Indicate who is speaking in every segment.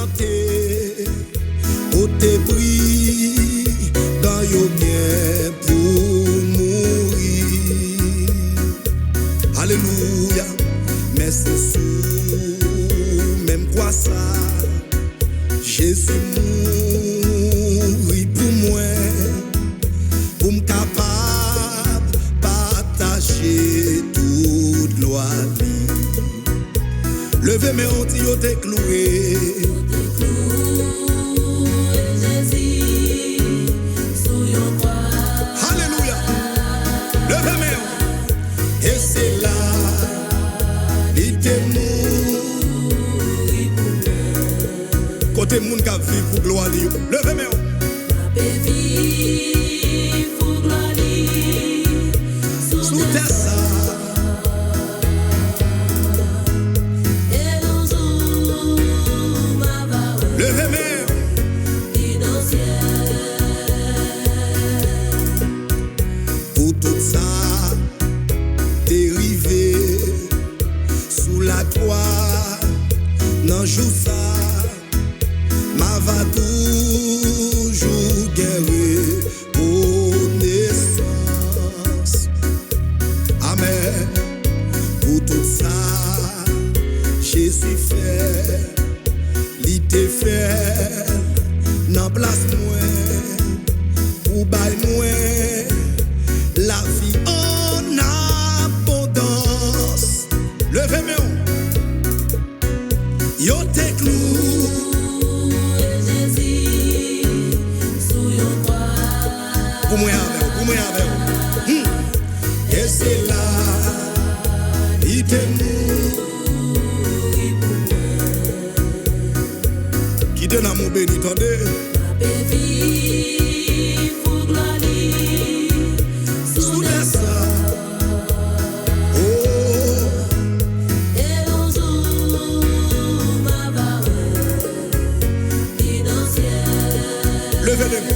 Speaker 1: planté, au te pris dans yo bien pour mourir. Alléluia, mais c'est sûr, même quoi ça, Jésus mourit pour moi, pour me capable partager toute gloire. Levez mes hanches, yo te cloué. Alléluia. Levez mes hanches. Et c'est là, il te mourit. Côté moun ka vivre pour gloire. Levez mes hanches. Sous terre ça. Pour tout ça, t'es rivé sous la croix, non joue ça, ma va toujours guérir connaissance. Amen. Pour tout ça, Jésus fait, il te fait, non place moi, pour bail moi. La vie en abondance. Levez mes mains. Yo te clou. Pour moi avec. Et c'est là, il te mourit. Qui donne amour béni, tendez.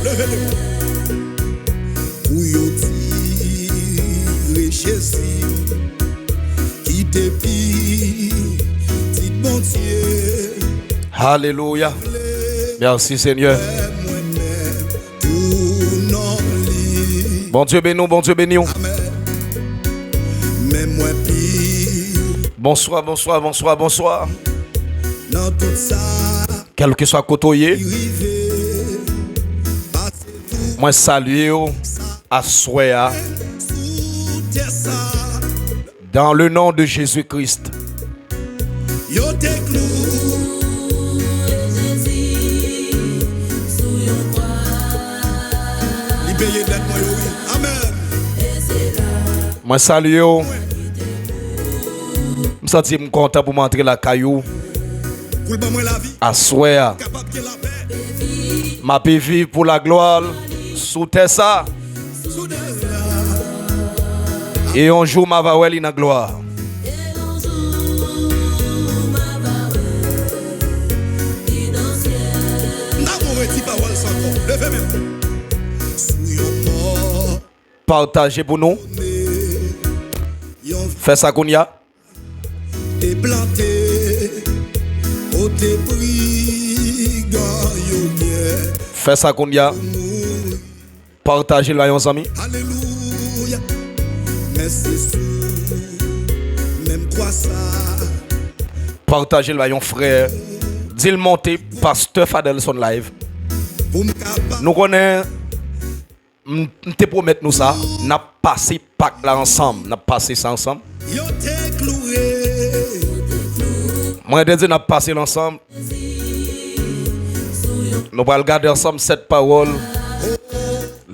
Speaker 1: Levez-le. Où yo tire Jésus qui te pille, dit bon Dieu.
Speaker 2: Alléluia. Merci Seigneur. Bon Dieu béni, bon Dieu béni. Bonsoir.
Speaker 1: Dans tout ça,
Speaker 2: quel que soit côtoyé, moi salue à Soya dans le nom de Jésus-Christ. Moi salue, je me sens content pour m'entrer la caillou à Soya. Ma paix vive pour la gloire. Sous terre ça. Et un jour ma va dans la gloire. Partagez pour nous. Fais ça qu'on y a. Fais ça qu'on y a. Partagez le vaillant amis.
Speaker 1: Alléluia. Mais c'est sûr, même quoi ça.
Speaker 2: Partagez le vaillant frère. Dis-le monter, pasteur Fadelson live. Nous connaissons, te promettons nous ça. N'a passé Pâques là ensemble. N'a passé ça ensemble. Moi je dis n'a passé l'ensemble. Nous allons regarder ensemble cette parole.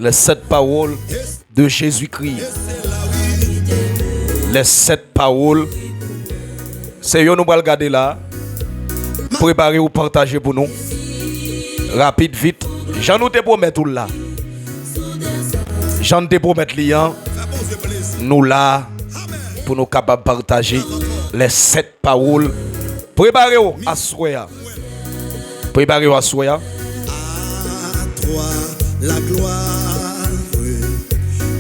Speaker 2: Les 7 paroles de Jésus-Christ. Les 7 paroles. C'est nous allons regarder là. Préparez ou partagez pour nous. Rapide, vite. J'en te promets tout là. J'en te promets liant. Nous là. Pour nous capables de partager les 7 paroles. Préparez-vous à Soya. Préparez-vous à Soya.
Speaker 1: À toi la gloire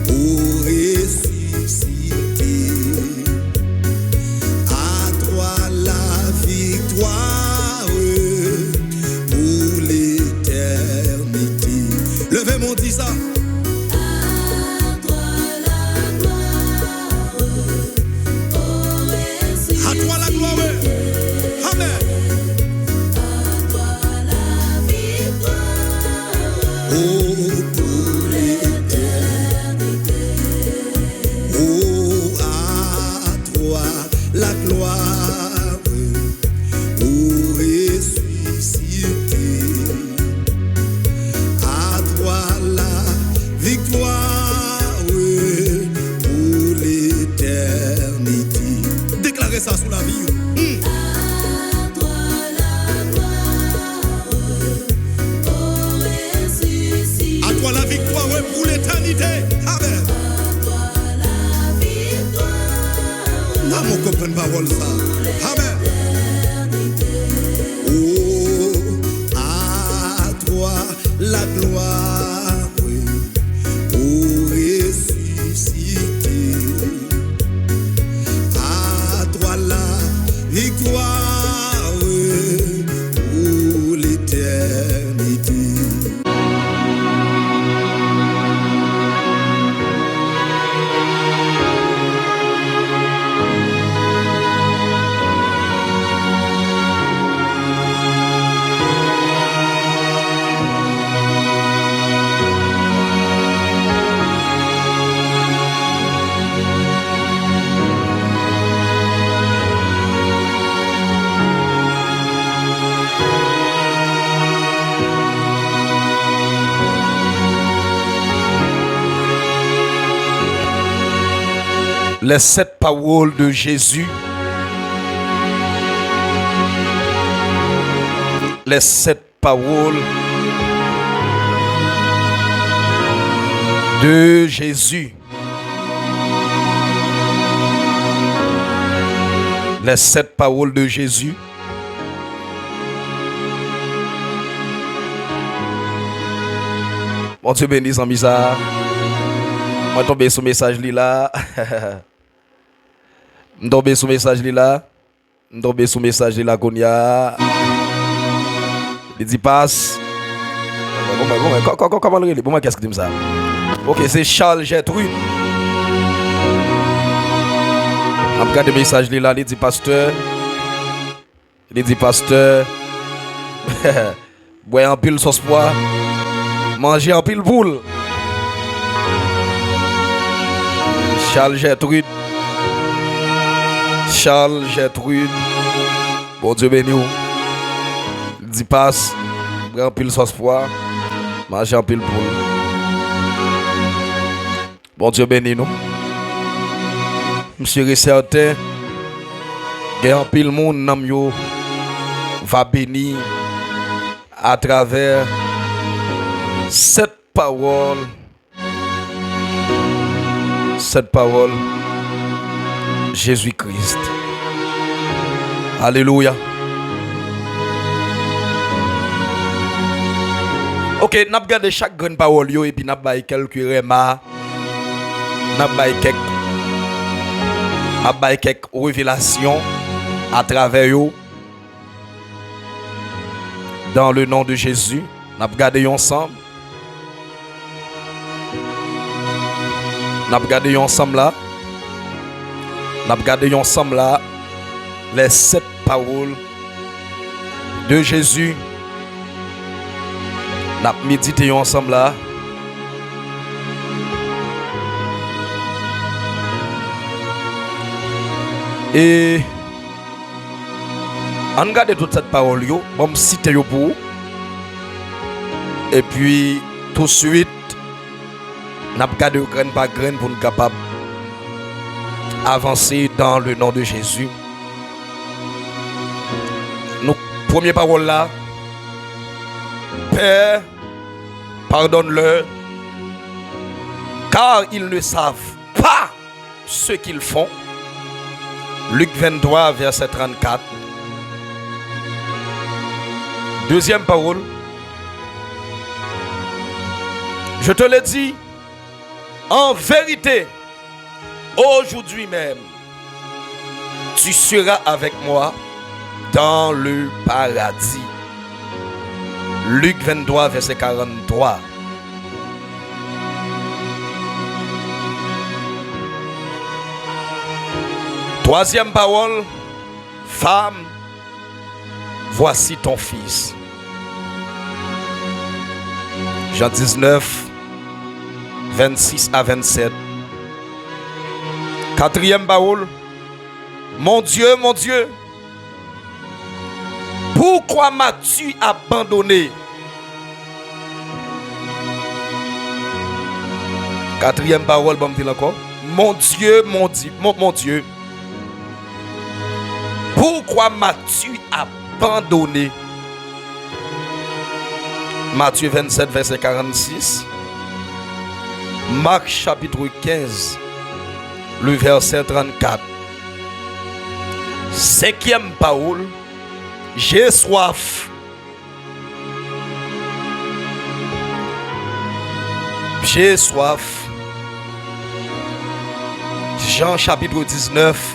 Speaker 1: pour ressusciter. À toi la victoire bonne parole ça. Amen. Oh, à toi la gloire, oh ressuscité. À toi la victoire, pour l'éternité.
Speaker 2: Les 7 paroles de Jésus. Les 7 paroles de Jésus. Les 7 paroles de Jésus. Bon Dieu bénisse en misère. Moi tomber sur message là. M'tomber sous message là. M'tomber sous message là Gonia. Il dit passe. Comment le relais? Bon qu'est-ce que dit ça? OK, c'est Charles Gertrude. On regarde le message là, il dit pasteur. Il dit pasteur. Boire en pile sauce pois. Manger en pile boule. Charles Gertrude. Charles Gertrude. Bon Dieu béni. Il dit passe. Boire en pile sauce pois. Manger en pile boule. Bon Dieu béni nous. Monsieur est certain. Il y a un pile monde nam yo va bénir à travers cette parole. Cette parole, Jésus-Christ. Alléluia. Ok, nous avons gardé chaque grande parole et puis nous avons quelques remarques. Nous avons quelques révélations à travers eux. Dans le nom de Jésus, nous avons gardé ensemble. Nous avons regardé ensemble là. Nous avons regardé ensemble là les 7 paroles de Jésus. Nous avons médité ensemble là. Et on regarde toute cette parole, on va citer pour vous. Et puis tout de suite, nous avons gardé graine par graine pour nous capables d'avancer dans le nom de Jésus. Nous, première parole là, Père, pardonne-leur, car ils ne savent pas ce qu'ils font. Luc 23, verset 34. Deuxième parole, je te le dis, en vérité, aujourd'hui même, tu seras avec moi dans le paradis. Luc 23, verset 43. Troisième parole, femme, voici ton fils. Jean 19, 26 à 27. Quatrième parole, mon Dieu, pourquoi m'as-tu abandonné? Quatrième parole, bon, me encore. Mon Dieu, mon Dieu, pourquoi m'as-tu abandonné? Matthieu 27, verset 46. Marc chapitre 15, le verset 34. Cinquième parole, j'ai soif. J'ai soif. Jean chapitre 19,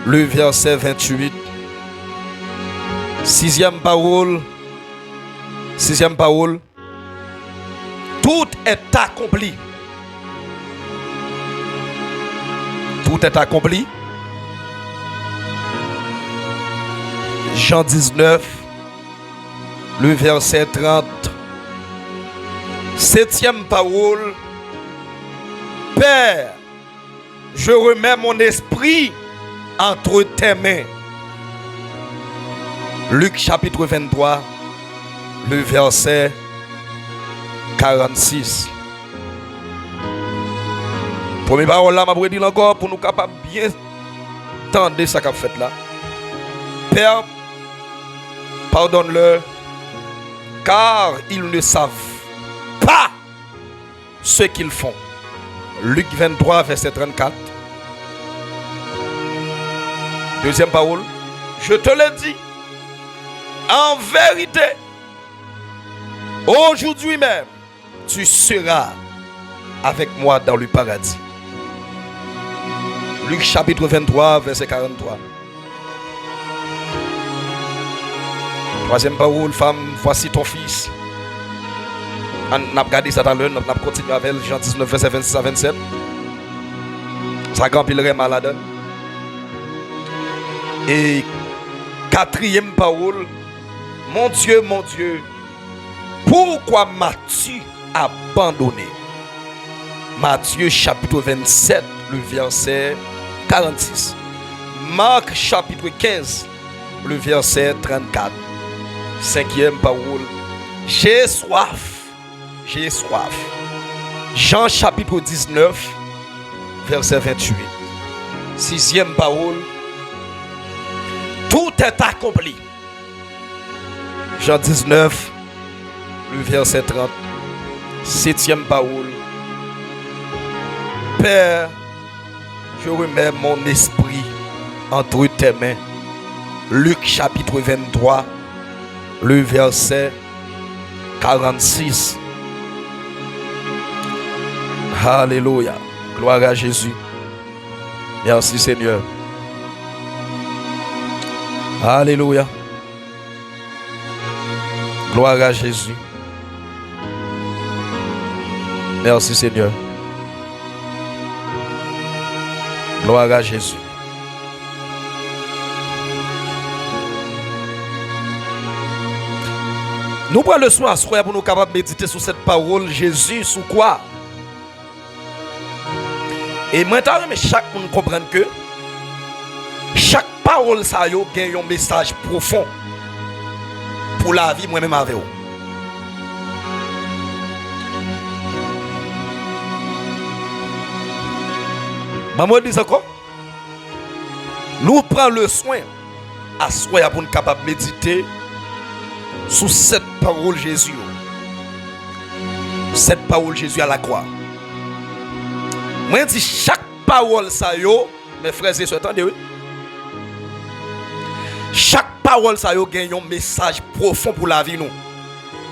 Speaker 2: le verset 28. Sixième parole. Tout est accompli. Tout est accompli. Jean 19, le verset 30. Septième parole. Père, je remets mon esprit entre tes mains. Luc chapitre 23, le verset 46. Première parole là, je vais dire encore pour nous capables bien entendre ce qu'a fait là. Père, pardonne-leur, car ils ne savent pas ce qu'ils font. Luc 23, verset 34. Deuxième parole. Je te le dis, en vérité, aujourd'hui même, tu seras avec moi dans le paradis. Luc chapitre 23, verset 43. Troisième parole, femme, voici ton fils. On a regardé ça dans l'heure, on a continué avec Jean 19, verset 26 à 27. Ça grand pile malade. Et quatrième parole, mon Dieu, pourquoi m'as-tu abandonné? Matthieu chapitre 27, le verset 46. Marc chapitre 15, le verset 34. Cinquième parole, j'ai soif. Jean chapitre 19, verset 28. Sixième parole, tout est accompli. Jean 19, le verset 30. Septième parole, Père, je remets mon esprit entre tes mains. Luc chapitre 23, le verset 46. Alléluia. Gloire à Jésus. Merci Seigneur. Alléluia. Gloire à Jésus. Merci Seigneur. Gloire à Jésus. Nous prenons le soin à soi pour nous capables de méditer sur cette parole. Jésus, sous quoi? Et maintenant, chaque monde comprend que chaque parole, ça a un message profond pour la vie, moi-même avec vous. Maman dit encore, nous prenons le soin à soi pour nous capables de méditer sur cette parole Jésus. Cette parole Jésus à la croix. Moi, je dis chaque parole, ça yo, mes frères et sœurs, attendez, oui. Chaque parole, ça yo, gagne un message profond pour la vie, nous,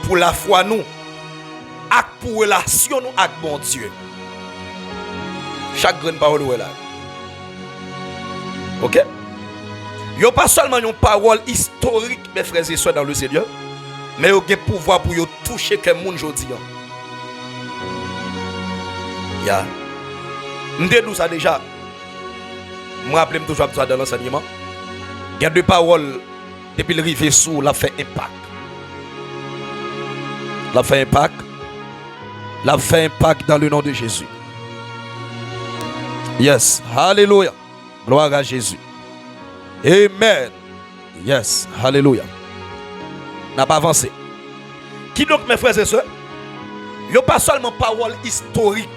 Speaker 2: pour la foi, nous, et pour la relation, nous, avec bon Dieu. Chaque grande parole, est là. Ok? Il n'y a pas seulement une parole historique, mes frères et sœurs, dans le Seigneur, mais il y a un pouvoir pour toucher quelqu'un aujourd'hui. Yeah. Je dis ça déjà. Je me rappelle toujours dans l'enseignement. Il y a deux paroles depuis le rive sous la fait impact. La fait impact. La fait impact dans le nom de Jésus. Yes. Alléluia. Gloire à Jésus. Amen. Yes. Alléluia. N'a pas avancé. Qui donc, mes frères et sœurs? Il n'y a pas seulement parole historique,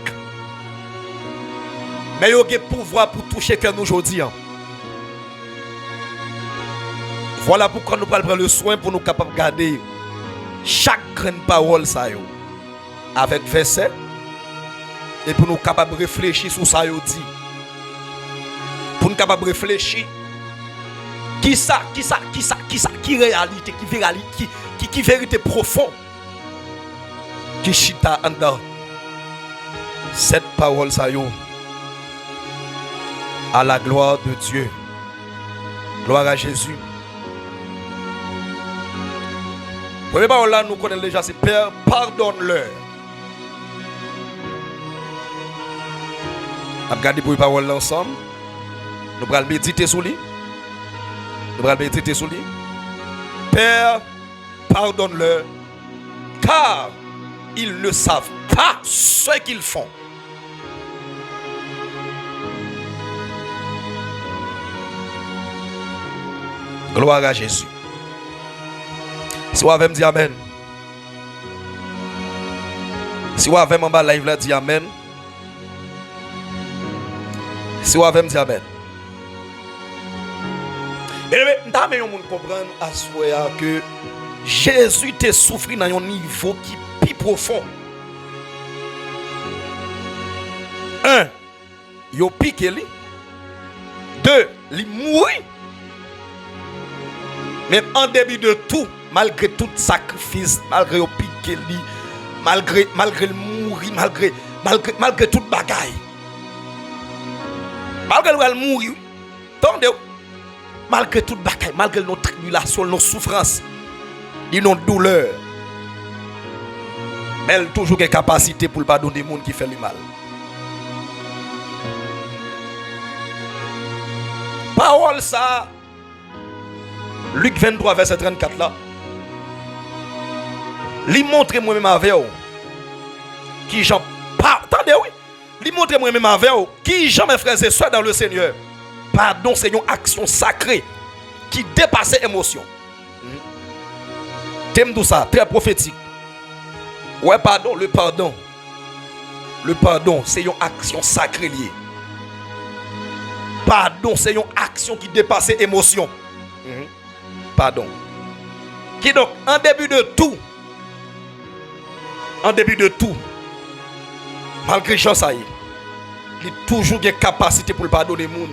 Speaker 2: mais il y a un pouvoir pour toucher que nous aujourd'hui. Voilà pourquoi nous prenons le soin pour nous capables de garder chaque grande parole ça yo, avec verset et pour nous capables de réfléchir sur ça yo dit. Pour nous capables de réfléchir Qui réalité, qui vérité profonde. Qui chita en dedans. Cette parole ça yo. À la gloire de Dieu. Gloire à Jésus. Première parole là, nous connaissons déjà, c'est Père, pardonne-leur. On va regarder pour les paroles ensemble. Nous allons méditer sur lui. Père, pardonne-leur, car ils ne savent pas ce qu'ils font. Gloire à Jésus. Si vous avez dit Amen. Si vous avez en bas live là, dit Amen. Si vous avez dit Amen. Et nous devons comprendre à ce que Jésus t'a souffert dans un niveau qui est plus profond. Un, il a piqué lui. Deux, il mourit. Mais en début de tout, malgré tout sacrifice, malgré le piqué lui, malgré le mourir, malgré toute bagaille. Malgré le mourir, attendez, malgré toute bagaille, malgré nos tribulations, nos souffrances, nos douleurs, mais elle a toujours une capacité pour ne pas donner des gens qui font le mal. Parole ça, Luc 23, verset 34 là, lui montre moi-même avec vous, qui j'en parle, attendez oui, lui montre moi-même avec vous, qui j'en mes frères et sœurs dans le Seigneur. Pardon, c'est une action sacrée qui dépasse l'émotion. Thème tout ça, très prophétique. Ouais, pardon, le pardon. Le pardon, c'est une action sacrée liée. Pardon, c'est une action qui dépasse l'émotion. Pardon. Qui donc, en début de tout, malgré Jean ça y est, il a toujours une capacité pour pardonner les gens.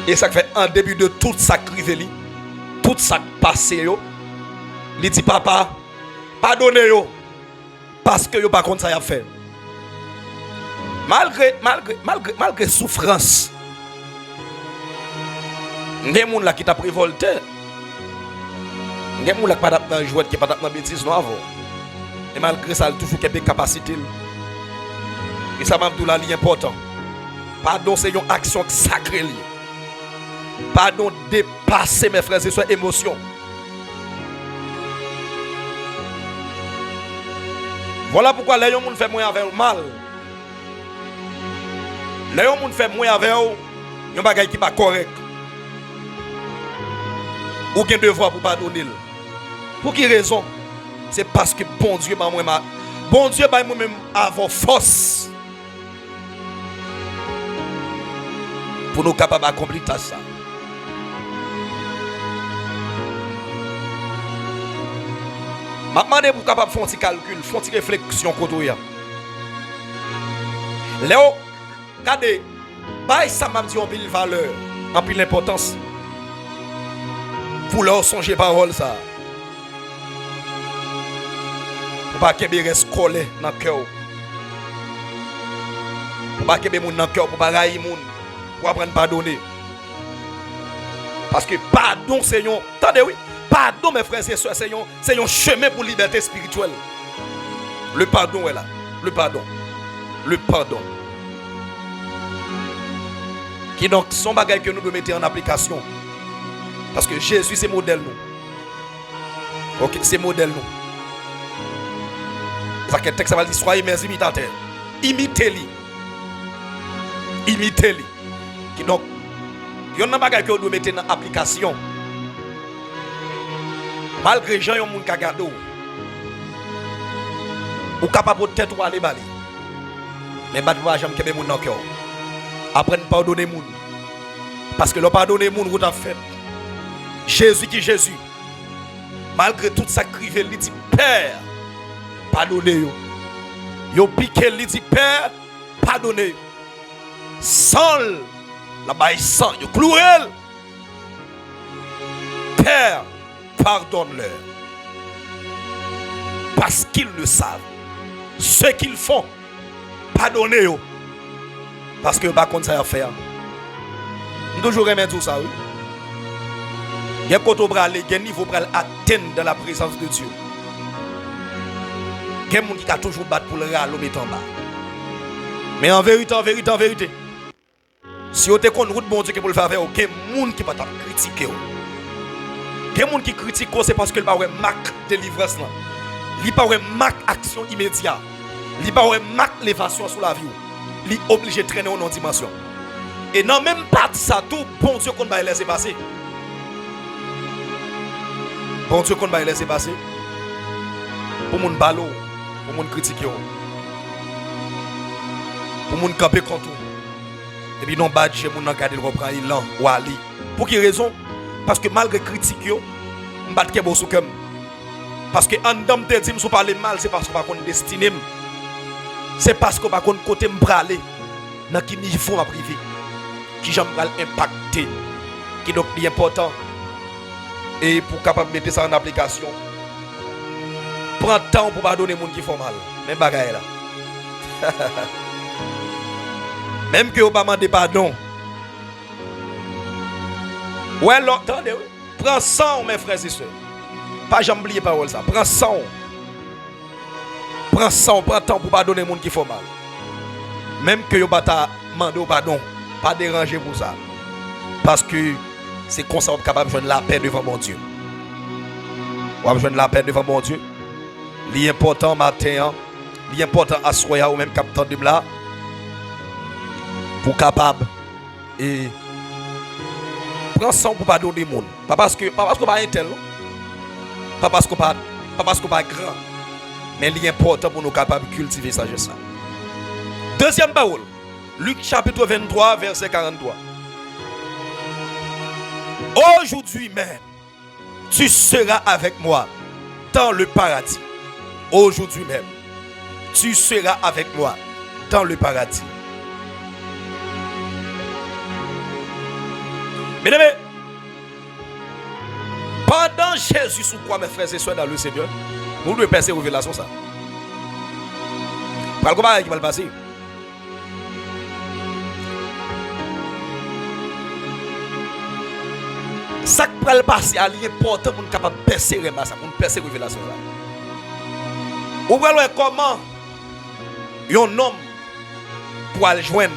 Speaker 2: Et ça fait en début de tout ça crivé, tout ça passé, il dit papa, pardonnez yo, parce que yo pas contre ça y a fait. Malgré souffrance, il y a des gens là qui t'a prévolté. Il y a des gens là qui pas dans jouet, qui pas dans bêtise non avant. Et malgré ça, il a toujours des capacités. Et ça m'a dit là, c'est important. Pardon, c'est une action sacrée. Pardon, dépasser mes frères et sœurs émotions. Voilà pourquoi les gens fait moins avec mal. Les gens fait moins avec un bagage qui n'est pas correct. Ou bien devoir pour pardonner. Pour quelle raison? C'est parce que bon Dieu m'a moi-même avoir force pour nous capables d'accomplir ça. Je suis capable de faire un petit calcul, faire une petite réflexion. Léo, regardez, ça m'a dit en pile valeur, en pile importance. Pour leur songer parole ça. Pour pas qu'il reste collé dans le cœur. Pour pas qu'il y ait dans le cœur, pour pas railler les gens, pour apprendre à pardonner. Parce que pardon, c'est un... Attendez, oui. Pardon, mes frères et sœurs, c'est un chemin pour la liberté spirituelle. Le pardon est là. Le pardon. Qui donc sont bagages que nous devons mettre en application. Parce que Jésus, c'est modèle nous. Ok, c'est modèle nous. C'est ça que le texte va dire, soyez mes imitateurs. Imitez-les. Qui donc, il y a un bagage que nous devons mettre en application. Malgré les gens qui ont gardé, ou capable de tête ou aller bali. Mais ne pas jamais que les gens dans le cœur. Apprendre à pardonner les gens. Parce que le pardonner les gens, vous avez fait. Jésus qui Jésus. Malgré tout ça crivé, il dit Père, pardonnez-yo. Yo piqué, il dit Père, pardonnez-yo. Sans la baille sang, yo cloué. Père, pardonne-leur. Parce qu'ils le savent. Ce qu'ils font, pardonnez-eux. Parce que par contre, ça va faire. Nous toujours aimer tout ça, oui. Il y a côté bral, il y a niveau bral atteindre dans la présence de Dieu. Il y a des gens qui a toujours battu pour le râler, mettre en bas. Mais en vérité, si vous avez une route bon Dieu pour le faire, il y a des gens qui ne peuvent pas critiquer. Il y a des gens qui critiquent, c'est parce qu'il n'y a pas de marque de délivrance. Il n'y a pas de marque d'action immédiate. Il n'y a pas de marque d'élévation sur la vie. Il est obligé de traîner en dimension. Et non, même pas de ça, tout bon Dieu qu'on va laisser passer. Bon Dieu qu'on va laisser passer. Pour mon ballot, pour mon critiquer. Pour mon camper contre. Et puis non, badge, mon regarder le reprend, il l'en, ou ali. Pour quelle raison? Parce que malgré critique, je ne bats pas sous comme. Parce que en dame te dit, je parle mal, c'est parce que je ne suis pas destiné. C'est parce que je ne suis pas côté m'braler. Dans quel niveau ma privé. Qui j'aime impacter. Qui donc est important. Et pour capable mettre ça en application. Prends temps pour pas donner les gens qui font mal. Même bagaille là. Même que vous ne demandez pardon. Ouais, attendez, prends 100 mes frères et sœurs. Pas jamais oublier parole ça. Prends 100. Prends 100, prends temps pour pardonner les gens qui font mal. Même que vous ne demandez pardon. Pas déranger pour ça. Parce que c'est comme ça qu'on est capable de joindre la paix devant mon Dieu. On va joindre la paix devant mon Dieu. L'important matin, l'important à soya ou même capitaine de là. Pour capable et prends ça pour pas donner monde. Pas parce que pas un tel. Pas parce que pas grand. Mais l'important pour nous capables de cultiver ça juste ça. Deuxième parole. Luc chapitre 23 verset 43. Aujourd'hui même, tu seras avec moi dans le paradis. Aujourd'hui même, tu seras avec moi dans le paradis. Mesdames, pendant Jésus sous quoi mes frères et soeurs dans le Seigneur, nous devons passer révélation ça. Par comment il va le passer? Ça qui va le passer à l'important pour nous capable de percer ça, pour nous percer révélation là. Vous voyez comment un homme pour aller joindre.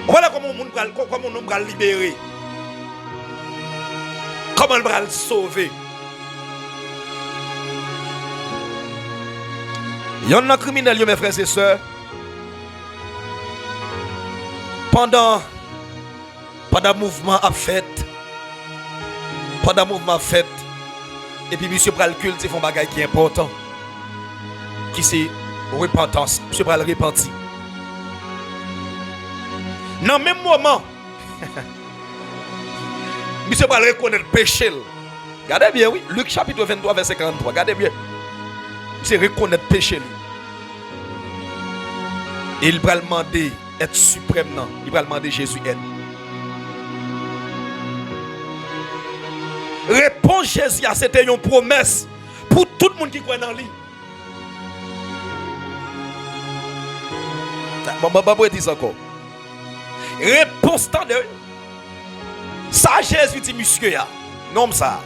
Speaker 2: Voilà comment on va le libérer. Comment on va le sauver. Il y a un criminel, mes frères et sœurs. Pendant le mouvement a fait. Et puis monsieur pral culte, font bagay qui est important. Qui c'est repentance. Monsieur pral repenti. Dans le même moment, monsieur pral reconnaître péché. Regardez bien, oui. Luc chapitre 23, verset 43. Regardez bien. C'est reconnaître péché. Et il va demander être suprême. Non. Il va demander Jésus aide. Réponse Jésus, c'était une promesse pour tout le monde qui croit dans lui. Je vais dire ça encore. Réponse de ça Jésus dit monsieur ya. Non ça.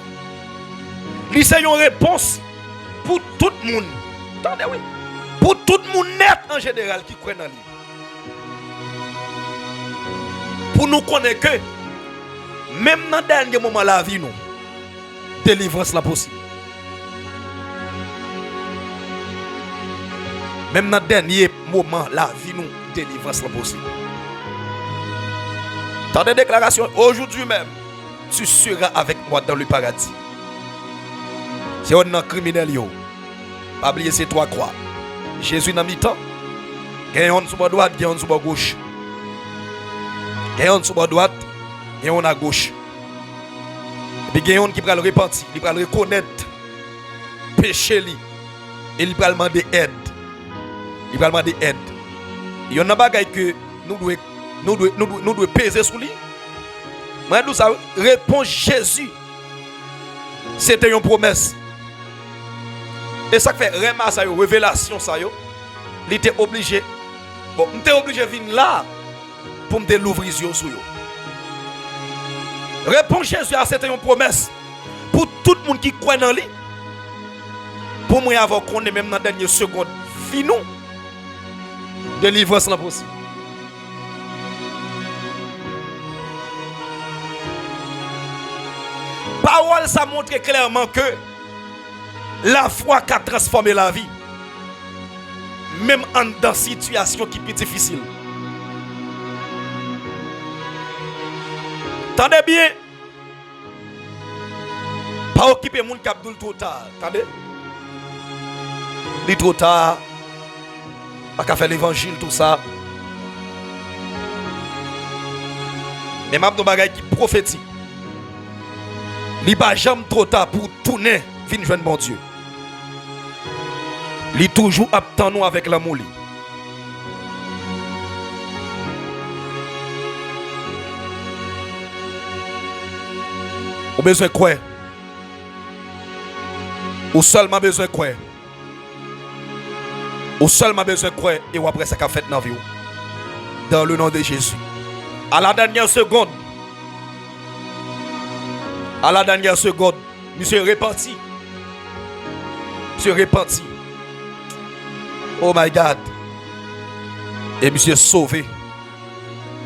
Speaker 2: Lui c'est une réponse pour tout le monde. Attendez oui. Pour tout le monde net en général qui croit dans lui. Pour nous connaître que même dans le dernier moment de la vie nous délivrance la possible. Même dans le dernier moment la vie nous délivrance la possible. Dans des déclarations, aujourd'hui même, tu seras avec moi dans le paradis. C'est un criminel. Pas oublier ces trois croix. Jésus dans mi-temps. Il y a un sur la droite, il y a un sur la gauche. Il y a un sur la droite, il y a un à gauche. Et puis il y a un qui va le repentir, il va le reconnaître. Péché. Et il va demander aide. Il va demander aide. Il y a un bagage que nous devons peser sur lui. Moi, nous ça réponse Jésus. C'était une promesse. Et ça fait vraiment ça, révélation ça yo. Il était obligé. Bon, il était obligé de venir là pour me l'ouvrir les yeux sur yo. Réponse Jésus à c'était une promesse pour tout le monde qui croit dans lui. Pour moi avoir qu'on est même dans la dernière seconde, finou délivrance là possible. Parole ça montre clairement que la foi qui a transformé la vie, même en dans situation qui est plus difficile. Tendez bien. Pas occuper moun k'ap doul trop tard. Tendez. Li trop tard. Pas qu'à faire l'évangile tout ça. Mais m'a don bagay qui prophétique. Li pas jamais trop tard pour tourner fin joindre bon Dieu. Li toujours attend nous avec l'amour li. Ou besoin de quoi? Ou seulement besoin de quoi? Ou seulement besoin de quoi? Et ou après ça qu'a fait dans la vie. Dans le nom de Jésus. À la dernière seconde. À la dernière seconde. Monsieur repenti. Monsieur repenti. Oh my God. Et monsieur sauvé.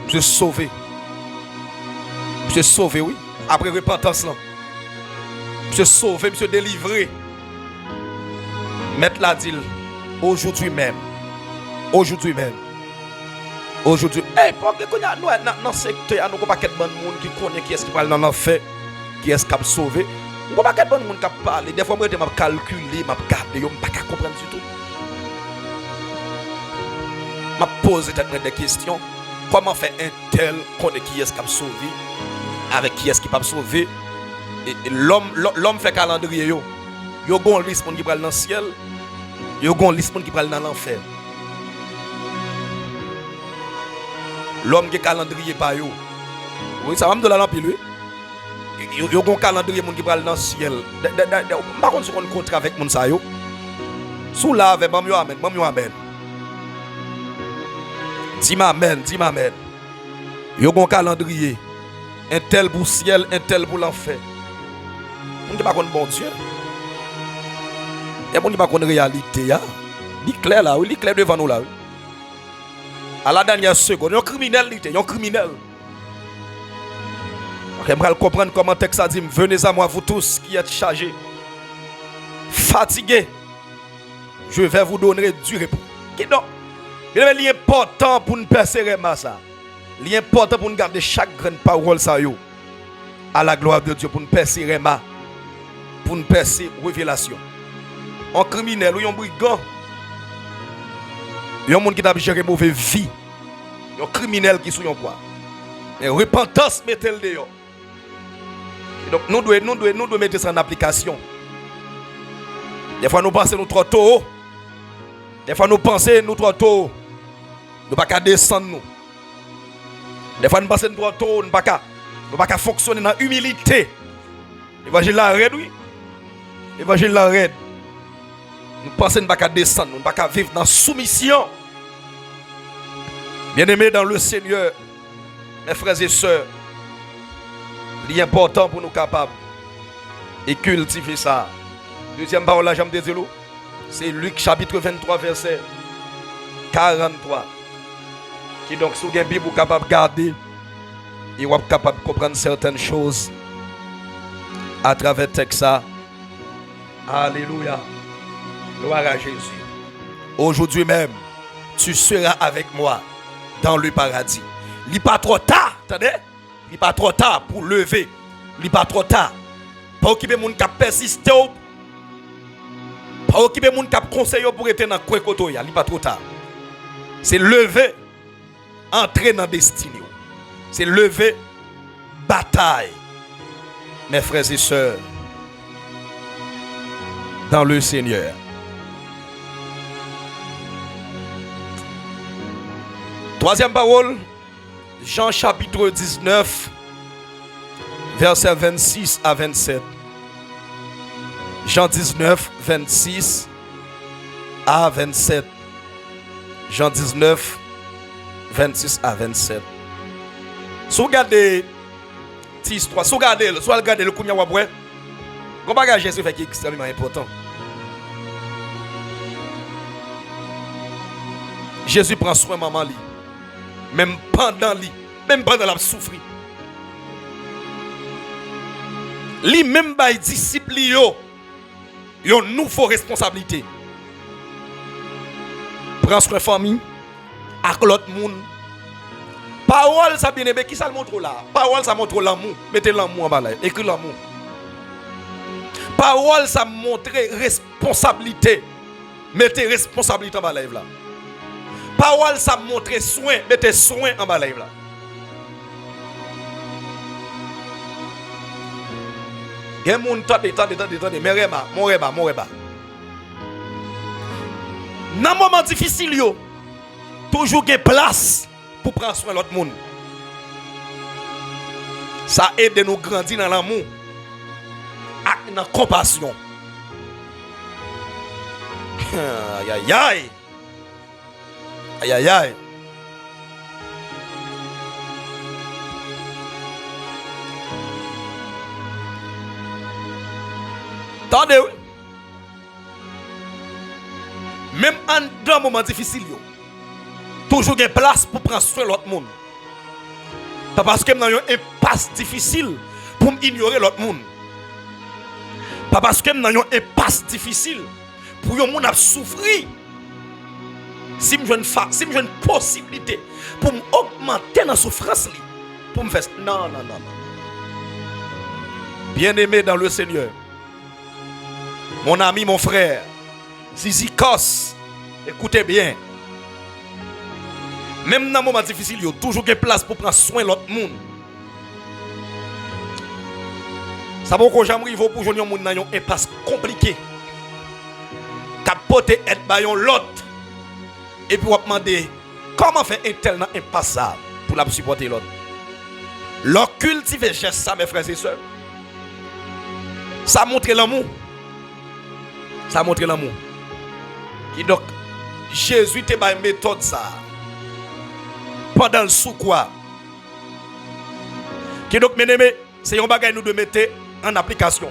Speaker 2: Monsieur sauvé. Monsieur sauvé, oui. Après repentance, là. Monsieur sauvé, monsieur délivré. Mettre la deal. Aujourd'hui même. Aujourd'hui même. Aujourd'hui. Hey, pour que nous, dans le secteur, nous n'avons pas de monde qui connaît qui est-ce qui parle dans l'enfer, qui est-ce qui a sauvé. Nous n'avons pas de monde qui parle. Des fois, je vais calculer, je vais regarder, je ne vais pas comprendre du tout. Je vais poser des questions. Comment faire un tel connaît qui est-ce qui a sauvé? Avec qui est-ce qui peut sauver? Et l'homme fait calendrier. Yo a une liste qui va dans le ciel. Yo a une liste qui va dans l'enfer. L'homme qui a calendrier par yo. Oui, ça va me donner l'empile. Yo a un calendrier qui va dans le ciel. Par contre, si on rencontre avec mon sa yo. Sous là avec mam yo amen, mam yo amen. Dis-moi amen, dis-moi amen. Yo a un calendrier. Un tel pour le ciel, un tel pour l'enfer. On ne dit pas qu'on est bon Dieu. Et on ne dit pas qu'on est réalité. Il est clair là, il est clair devant nous là. À la dernière seconde, il y a un criminel, il y a un criminel. Ok, je vais comprendre comment le texte a dit. Venez à moi, vous tous qui êtes chargés, fatigués. Je vais vous donner du repos. Donc, il est important pour nous persévérer ça. L'important pour nous garder chaque grande parole ça yo à la gloire de Dieu pour nous percer pour nous percer révélation. Un criminel ou un brigand, un monde qui a géré mauvaise vie, un criminel qui sous un poids. Mais repentance mettez-le dehors. Donc nous devons mettre ça en application. Des fois nous pensons nous trop tôt. Des fois nous pensons nous trop tôt. Nous pas qu'à descendre nous. Des fois, nous passons trop tôt, nous ne pouvons pas fonctionner dans l'humilité. L'évangile l'arrête, oui. L'évangile l'arrête. Nous pensons ne pouvons pas descendre, nous ne pouvons pas vivre dans la soumission. Bien-aimés dans le Seigneur, mes frères et sœurs, il est important pour nous capables de cultiver ça. Deuxième parole, là, j'aime dire, c'est Luc chapitre 23, verset 43. Qui donc sous la Bible capable de garder et vous êtes capable de comprendre certaines choses à travers le texte. Alléluia. Gloire à Jésus. Aujourd'hui même, tu seras avec moi dans le paradis. Il n'est pas trop tard, attendez? Il n'est pas trop tard pour lever. Il n'est pas trop tard. Pas occuper mon cap persister. Pas occuper mon cap conseiller pour être dans le coin. Il n'est pas trop tard. C'est lever. Entrer dans la destinée. C'est lever bataille. Mes frères et sœurs, dans le Seigneur. Troisième parole, Jean chapitre 19, Versets 26 à 27. Jean 19, 26 à 27. Jean 19, 26 à 27. Si vous regardez cette histoire, si vous regardez le Kounia Waboué, vous regardez Jésus fait qui est extrêmement important. Jésus prend soin de maman, même pendant la souffrir. Lui même by disciple yo une nouvelle responsabilité. Prends soin de famille avec l'autre monde. Parole ça bien aimé qui ça le montre là. Parole ça montre l'amour. Mettez l'amour en bas là. Écris l'amour. Parole ça montre responsabilité. Mettez responsabilité en bas là. Parole ça montre soin. Mettez soin en bas là. Gen moun tande, mais reba, mon reba. Dans moment difficile yo, toujours gen place pour prendre soin de l'autre monde. Ça aide nous grandir dans l'amour et dans la compassion. Aïe. Attendez, oui. Même en dans moment difficile, toujours une place pour prendre soin de l'autre monde. Pas parce que nous avons une impasse difficile pour ignorer l'autre monde. Pas parce que nous avons une impasse difficile pour que monde a souffrir. Si je veux une possibilité pour augmenter la souffrance, pour me faire. Non. Bien-aimé dans le Seigneur. Mon ami, mon frère, Zizi Kos, écoutez bien. Même dans un moment difficile, il y a toujours une place pour prendre soin de l'autre monde. Ça va que j'aimerais pour jouer un monde dans une impasse compliquée. Capoter aide par l'autre. Et puis on va demander comment faire un tel dans impasse pour la supporter l'autre. Leur cultiver geste ça, mes frères et sœurs. Ça montre l'amour. Ça montre l'amour. Et donc, Jésus te ba une méthode ça. Pendant le sous quoi. Qui donc, mes amis, c'est un bagage nous de mettre en application.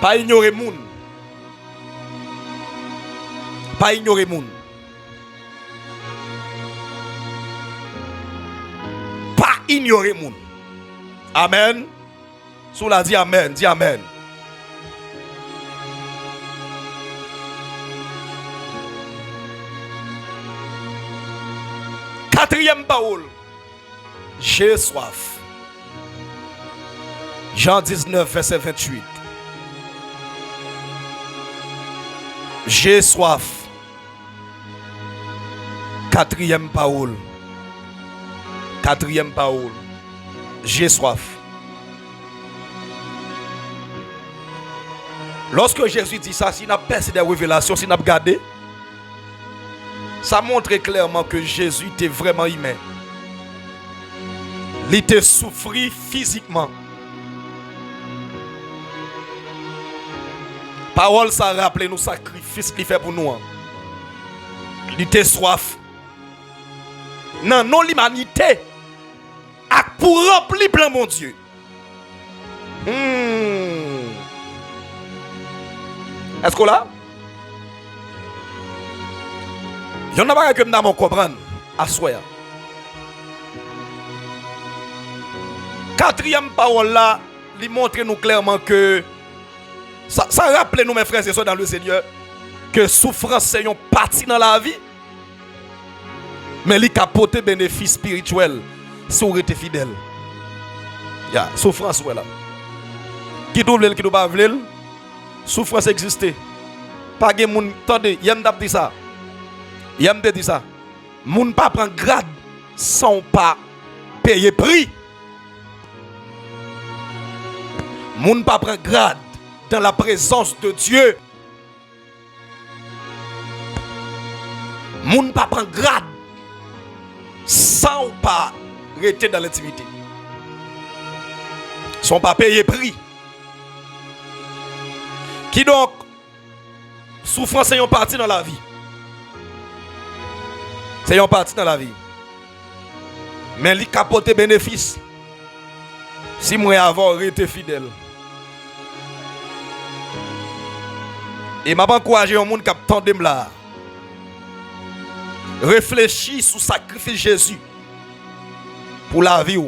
Speaker 2: Pas ignorer moun. Pas ignorer moun. Pas ignorer moun. Amen. Sous la dit amen. Dis amen. Quatrième parole. J'ai soif. Jean 19, verset 28. J'ai soif. Quatrième parole. Quatrième parole. J'ai soif. Lorsque Jésus dit ça, s'il n'a pas percé des révélations, s'il n'a pas gardé, ça montre clairement que Jésus était vraiment humain. Il était souffri physiquement. Parole, ça rappelle nous sacrifice qu'il fait pour nous. Il était soif. Non, l'humanité. Pour remplir plein mon Dieu. Est-ce que là? Il y en a pas que nous comprendre à soi. Quatrième parole là, il montre nous clairement que ça rappelle nous mes frères et sœurs dans le Seigneur que souffrance c'est une partie dans la vie. Mais il capote bénéfice spirituel. Si vous êtes fidèle, souffrance, là. Qui double, qui ne pas vle, souffrance existe. Pas de moun, attendez, y'a m'dap dit ça. Y'a m'dap dit ça. Moun pas prendre grade sans pas payer prix. Moun pas prendre grade dans la présence de Dieu. Moun pas prendre grade sans pas rester dans l'intimité. Sont pas payés prix. Qui donc souffrance c'est une partie dans la vie. C'est une partie dans la vie. Mais il capote bénéfice. Si moi avoir été fidèle. Et m'a encouragé un monde qui attendait là. Réfléchis sur le sacrifice Jésus pour la vie.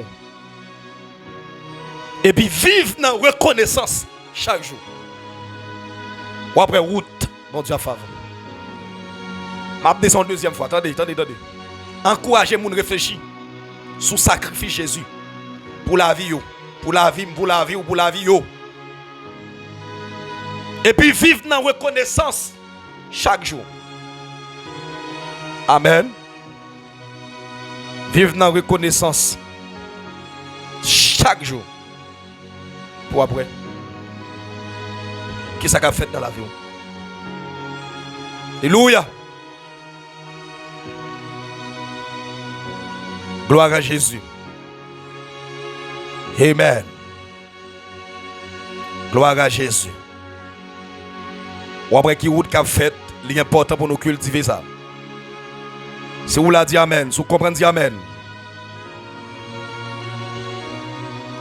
Speaker 2: Et puis vivre dans la reconnaissance chaque jour. Ou après route, bon Dieu a faveur. Je vais descendre une deuxième fois. Attendez. Encouragez les gens à réfléchir sur le sacrifice Jésus pour la vie. Pour la vie. Et puis vivre dans la reconnaissance chaque jour. Amen. Vivre dans la reconnaissance chaque jour. Pour après. Qu'est-ce que ça a fait dans la vie? Alléluia. Gloire à Jésus. Amen. Gloire à Jésus. Ou après qui route qu'a fait, l'important pour nous cultiver ça. Si vous la dit amen, si vous comprenez dit amen.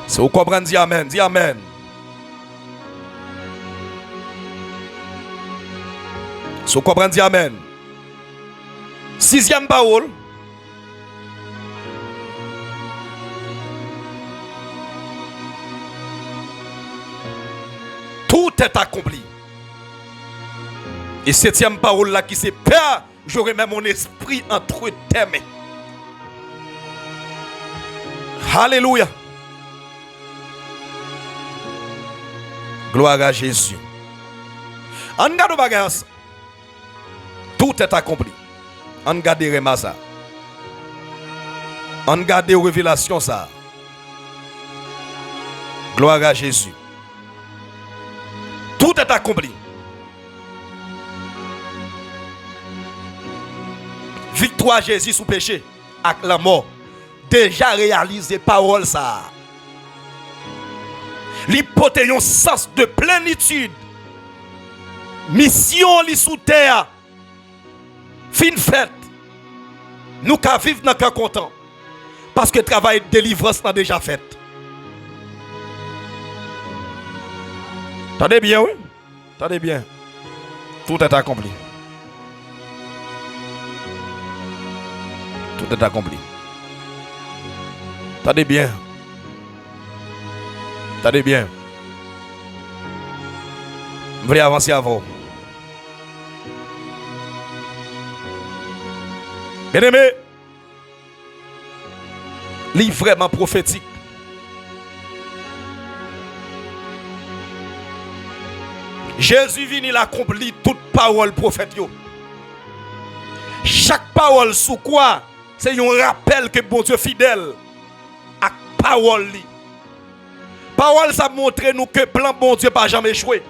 Speaker 2: Si vous comprenez dit amen, dis amen. Si vous comprenez dit amen. Sixième parole. Tout est accompli. Et septième parole là qui c'est Père, j'aurai même mon esprit entre tes mains. Alléluia. Gloire à Jésus. En garde bagage. Tout est accompli. En garde Réma ça. En garde révélation ça. Gloire à Jésus. Tout est accompli. Victoire Jésus sous péché avec la mort. Déjà réalisé parole ça. L'hypothèse un sens de plénitude. Mission li sous terre. Fin fête. Nous qu'à vivre dans cœur content. Parce que le travail de délivrance n'a déjà fait. Attendez bien, oui? Attendez bien. Tout est accompli. Tout est accompli. Attendez bien. Attendez bien. Vous voulez avancer avant. Bien-aimé, livre vraiment prophétique. Jésus vient, il accomplit toute parole prophète. Chaque parole sous quoi? C'est un rappel que bon Dieu fidèle à parole. Parole ça montre nous que plan bon Dieu pas jamais échoué.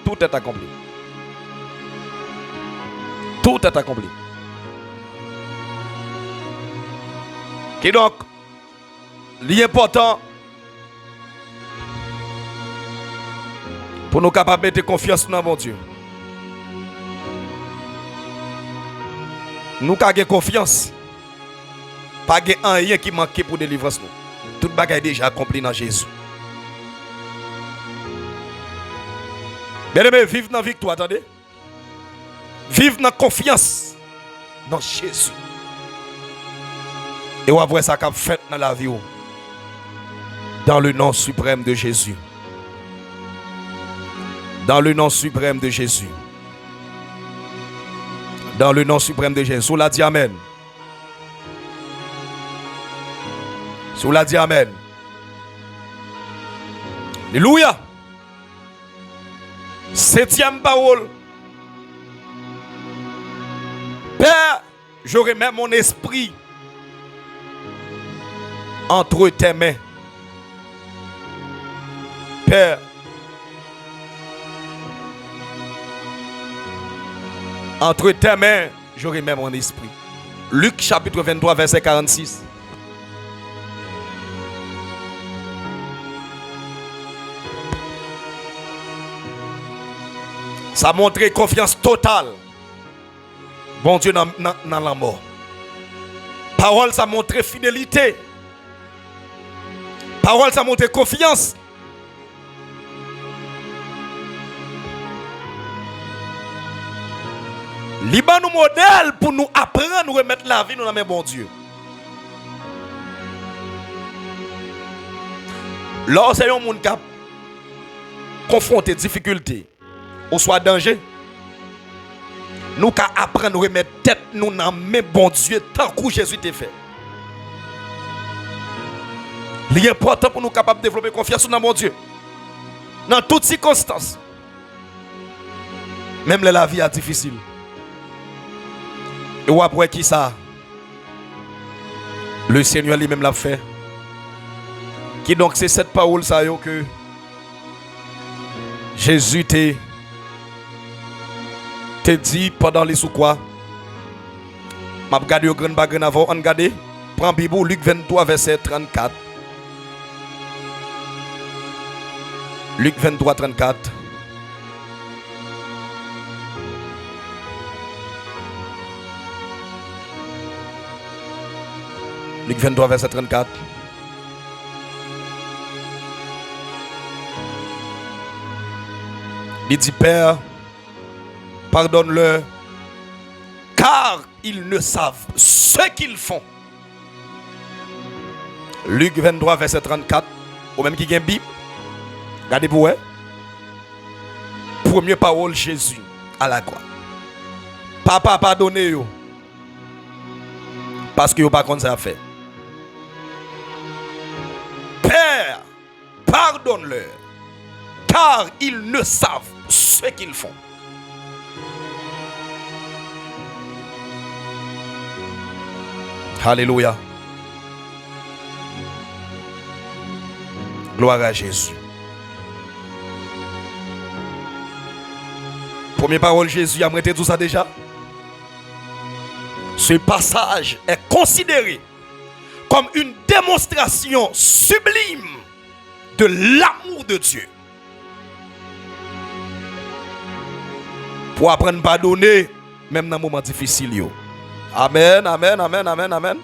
Speaker 2: Tout est accompli. Tout est accompli. Et donc, l'important pour nous capables de mettre confiance dans mon Dieu. Nous avons confiance. Pas de rien qui manque pour délivrer nous. Tout le est déjà accompli dans Jésus. Bien-aimé, vive dans la victoire, attendez. Vive dans la confiance dans Jésus. Et on va voir ça qu'a fait dans la vie. Dans le nom suprême de Jésus. Dans le nom suprême de Jésus. Dans le nom suprême de Jésus. Sous la dit amen. Sous la dit amen. Alléluia. Septième parole. Père, j'aurai même mon esprit entre tes mains. Père, entre tes mains, j'aurai même mon esprit. Luc chapitre 23, verset 46. Ça montre confiance totale. Bon Dieu dans la mort. Parole, ça montre fidélité. Parole, ça montre confiance. Liban nous modèle pour nous apprendre à nous remettre la vie dans la main bon Dieu. Lorsque c'est un monde qui a confronté difficulté ou soit danger, nous qu'à apprendre à remettre tête nous dans la main bon Dieu tant que Jésus t'a fait. L'important pour nous capables de développer confiance dans mon Dieu. Dans toutes circonstances. Même la vie est difficile. Et après qui ça? Le Seigneur lui-même l'a fait. Qui donc c'est cette parole ça que Jésus t'a dit pendant les sous quoi? M'a regardé au grand bagan avant, on regarde. Prends Bible Luc 23 verset 34. Luc 23 34. Luc 23 verset 34. Il dit Père, pardonne-leur, car ils ne savent ce qu'ils font. Luc 23 verset 34. Ou même qui gagne Bible. Regardez pour vous. Première parole Jésus à la croix. Papa pardonnez yo. Parce que vous pas comme ça fait. Père, pardonne-leur, car ils ne savent ce qu'ils font. Alléluia. Gloire à Jésus. Première parole Jésus a montré tout ça déjà. Ce passage est considéré comme une démonstration sublime de l'amour de Dieu. Pour apprendre à pardonner, même dans les moments difficiles. Amen, amen, amen, amen, amen.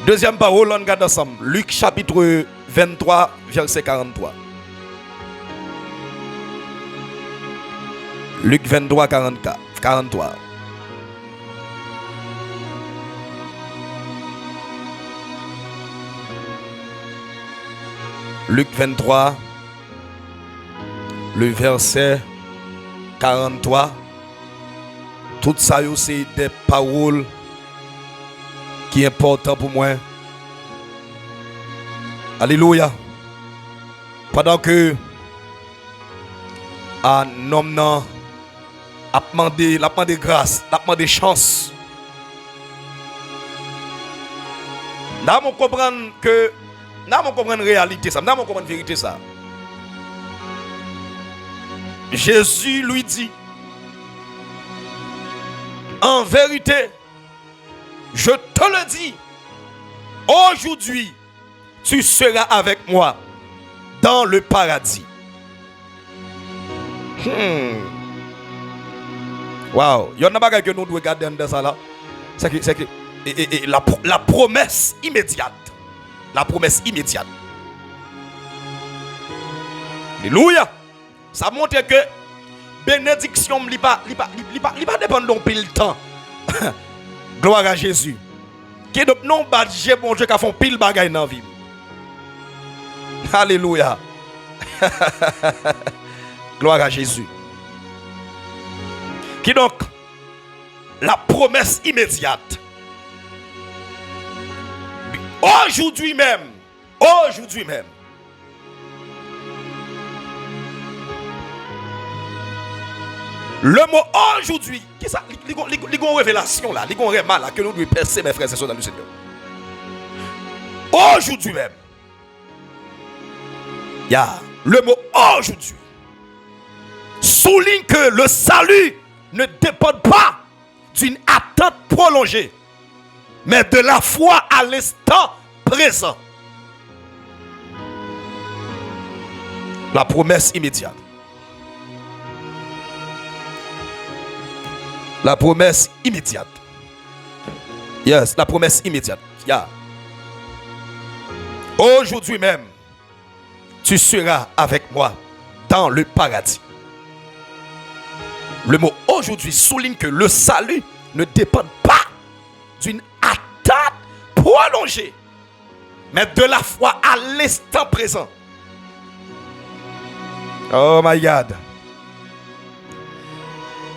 Speaker 2: Deuxième parole, on regarde ensemble. Luc chapitre 23, verset 43. Luc 23, 43. Luc 23, le verset 43. Tout ça, c'est des paroles qui sont importantes pour moi. Alléluia. Pendant que un homme a demandé grâce, a demandé chance. Nous comprendre que nous comprendre réalité ça, nous comprendre vérité ça. Jésus lui dit, en vérité, je te le dis, aujourd'hui, tu seras avec moi dans le paradis. Wow, il y a un bagage que nous devons garder dans ça là. C'est que la promesse immédiate. La promesse immédiate. Alléluia. Ça montre que bénédiction ne pas dépendre d'un pile temps. Gloire à Jésus. Qui donc non badge bon Dieu qui font pile bagaille dans la vie. Alléluia. Gloire à Jésus. Qui donc la promesse immédiate. Aujourd'hui même. Le mot aujourd'hui, qui ça? Il y a une révélation là, il y a un mal là que nous devons percer, mes frères et sœurs dans le Seigneur. Aujourd'hui même. Le mot aujourd'hui souligne que le salut ne dépend pas d'une attente prolongée, mais de la foi à l'instant présent. La promesse immédiate. La promesse immédiate. Yes, la promesse immédiate. Yeah. Aujourd'hui même, tu seras avec moi dans le paradis. Le mot aujourd'hui souligne que le salut ne dépend pas d'une attente prolongée, mais de la foi à l'instant présent. Oh my God.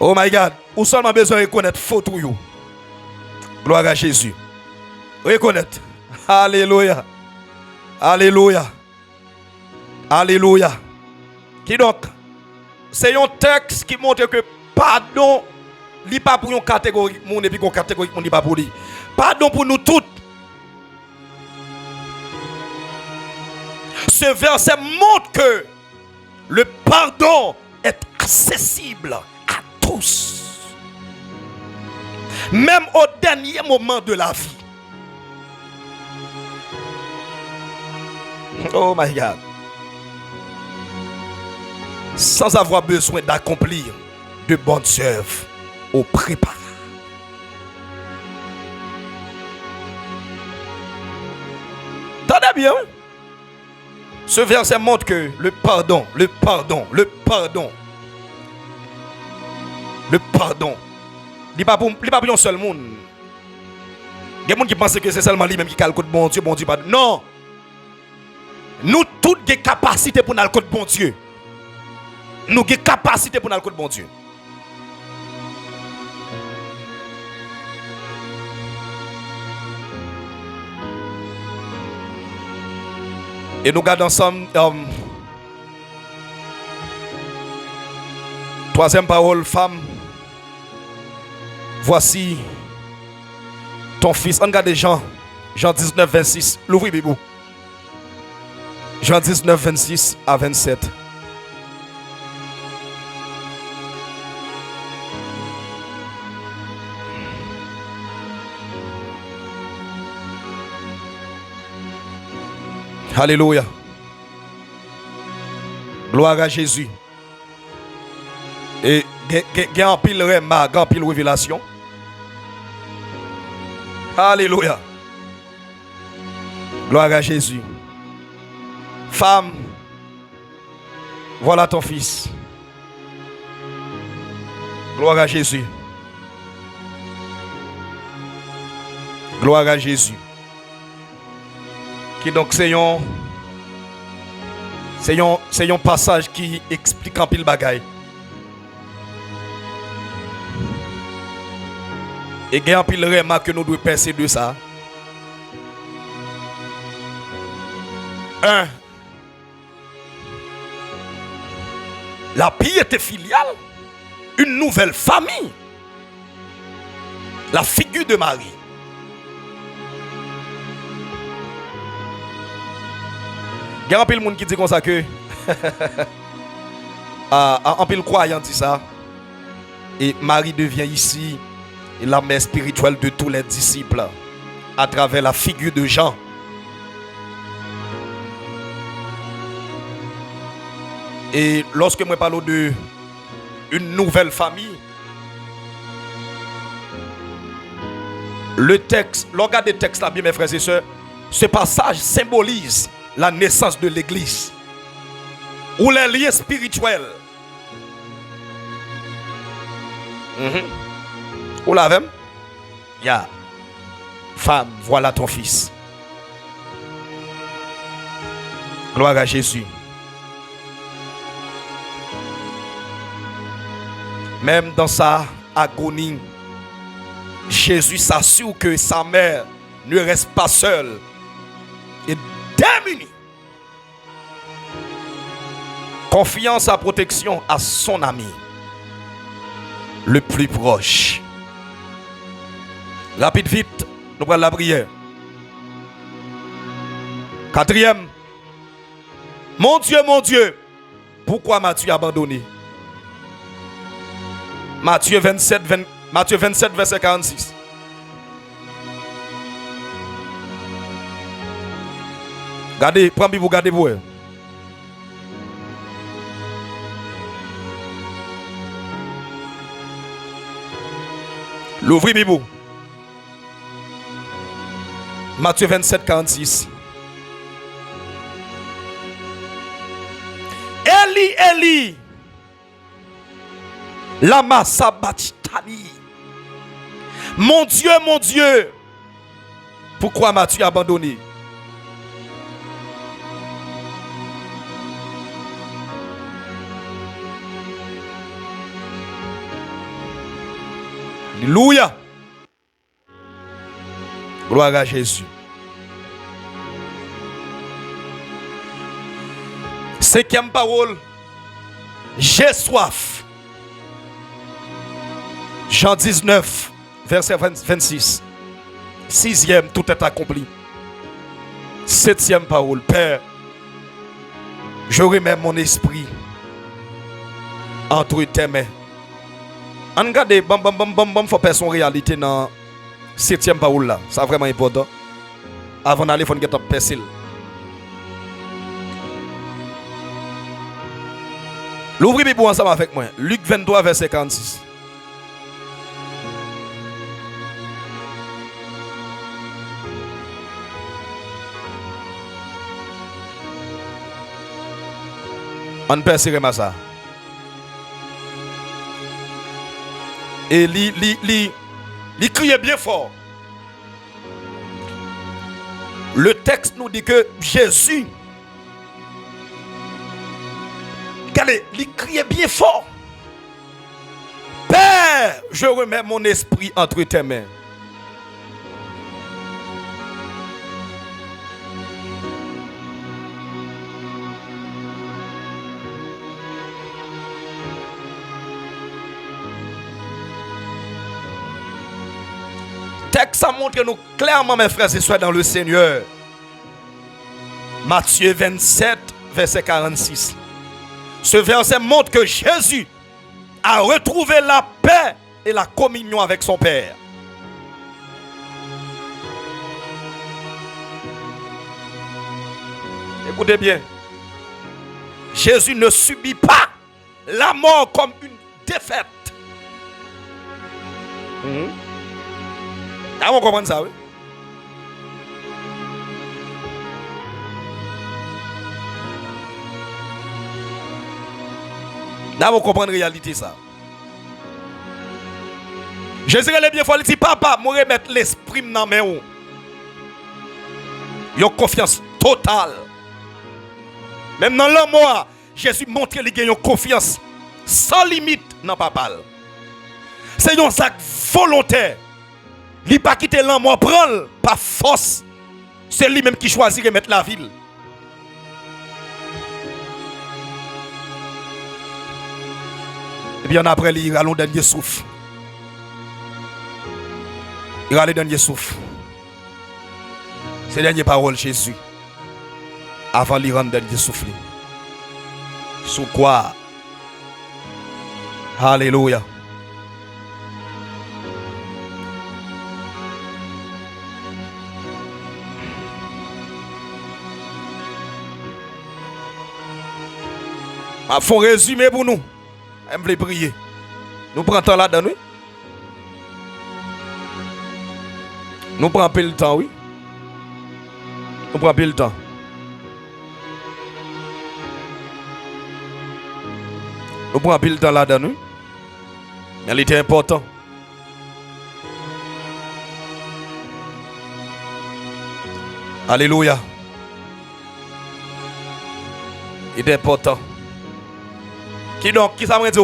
Speaker 2: Oh my God. Ou seulement besoin de reconnaître faute ou. Gloire à Jésus. Reconnaître. Alléluia. Alléluia. Alléluia. Qui donc? C'est un texte qui montre que pardon, n'est pas pour une catégorie, mon et puis une catégorie, mon n'est pas pour lui. Pardon pour nous toutes. Ce verset montre que le pardon est accessible à tous. Même au dernier moment de la vie. Oh my God. Sans avoir besoin d'accomplir de bonnes œuvres au préparat. Tenez bien. Ce verset montre que le pardon, il n'est pas pour un seul monde. Il y a des gens qui pensent que c'est seulement lui-même qui a le code bon Dieu, pardon. Non. Nous tous des capacités pour nous le code bon Dieu. Nous avons des capacités pour nous le code bon Dieu. Et nous regardons ensemble. Troisième parole, femme. Voici ton fils. On regarde Jean 19, 26. L'ouvrez, Bibou. Jean 19, 26 à 27. Alléluia. Gloire à Jésus. Et il y a un pile rema, un pile révélation. Alléluia. Gloire à Jésus. Femme, voilà ton fils. Gloire à Jésus. Gloire à Jésus. Qui donc c'est un passage qui explique un pile bagaille. Et il y a un pile remarque que nous devons penser de ça. 1. La piété filiale, une nouvelle famille. La figure de Marie. Il y a un peu de monde qui dit comme ça que un peu de croyant dit ça. Et Marie devient ici la mère spirituelle de tous les disciples à travers la figure de Jean. Et lorsque moi parle de une nouvelle famille, le texte, l'organe des textes là, bien mes frères et sœurs, ce passage symbolise la naissance de l'église ou les liens spirituels. Vous l'avez? Ya. Femme, voilà ton fils. Gloire à Jésus. Même dans sa agonie, Jésus s'assure que sa mère ne reste pas seule et démunie. Confiant sa protection à son ami le plus proche. Rapide, vite, nous prenons la prière. 4e. Mon Dieu, pourquoi m'as-tu abandonné? Matthieu 27, Matthieu 27, verset 46. Regardez, prenez vous regardez vous. L'ouvrez Bible. Matthieu 27, 46. Eli, Eli, lama sabachthani. Mon Dieu, pourquoi m'as-tu abandonné? Alléluia. Gloire à Jésus. Cinquième parole. J'ai soif. Jean 19, verset 26. Sixième, tout est accompli. Septième parole. Père, je remets mon esprit entre tes mains. On regarde, faut faire son réalité dans septième parole là. C'est vraiment important. Avant d'aller, il faut get up persil. L'ouvrez Bible ensemble avec moi. Luc 23, verset 46. On peut serrer ça. Et il criait bien fort. Le texte nous dit que Jésus, regardez, il criait bien fort. Père, je remets mon esprit entre tes mains. Texte ça montre nous clairement, mes frères et sœurs, dans le Seigneur. Matthieu 27, verset 46. Ce verset montre que Jésus a retrouvé la paix et la communion avec son Père. Écoutez bien. Jésus ne subit pas la mort comme une défaite. On comprend ça, oui? Là, vous comprenez la réalité, ça. Jésus est bien fort, il dit, papa, je vais remettre l'esprit dans mes mains. Il a confiance totale. Même dans le mois, Jésus montre qu'il a une confiance sans limite dans papa. C'est un sac volontaire. Il n'a pas quitté l'amour, prendre par force. C'est lui-même qui choisit de mettre la ville. Et bien après, il a le dernier souffle. Il a le dernier souffle. C'est la dernière parole Jésus. Avant de rendre le dernier souffle. Sous quoi? Alléluia. Il faut résumer pour nous. Je veux prier. Nous prenons temps là-dedans, oui. Nous prenons un peu le temps, oui. Nous prenons un peu le temps. Nous prenons un peu le temps là-dedans, oui. Mais il était important. Alléluia. Il est important. Qui donc? Qui ça me dit?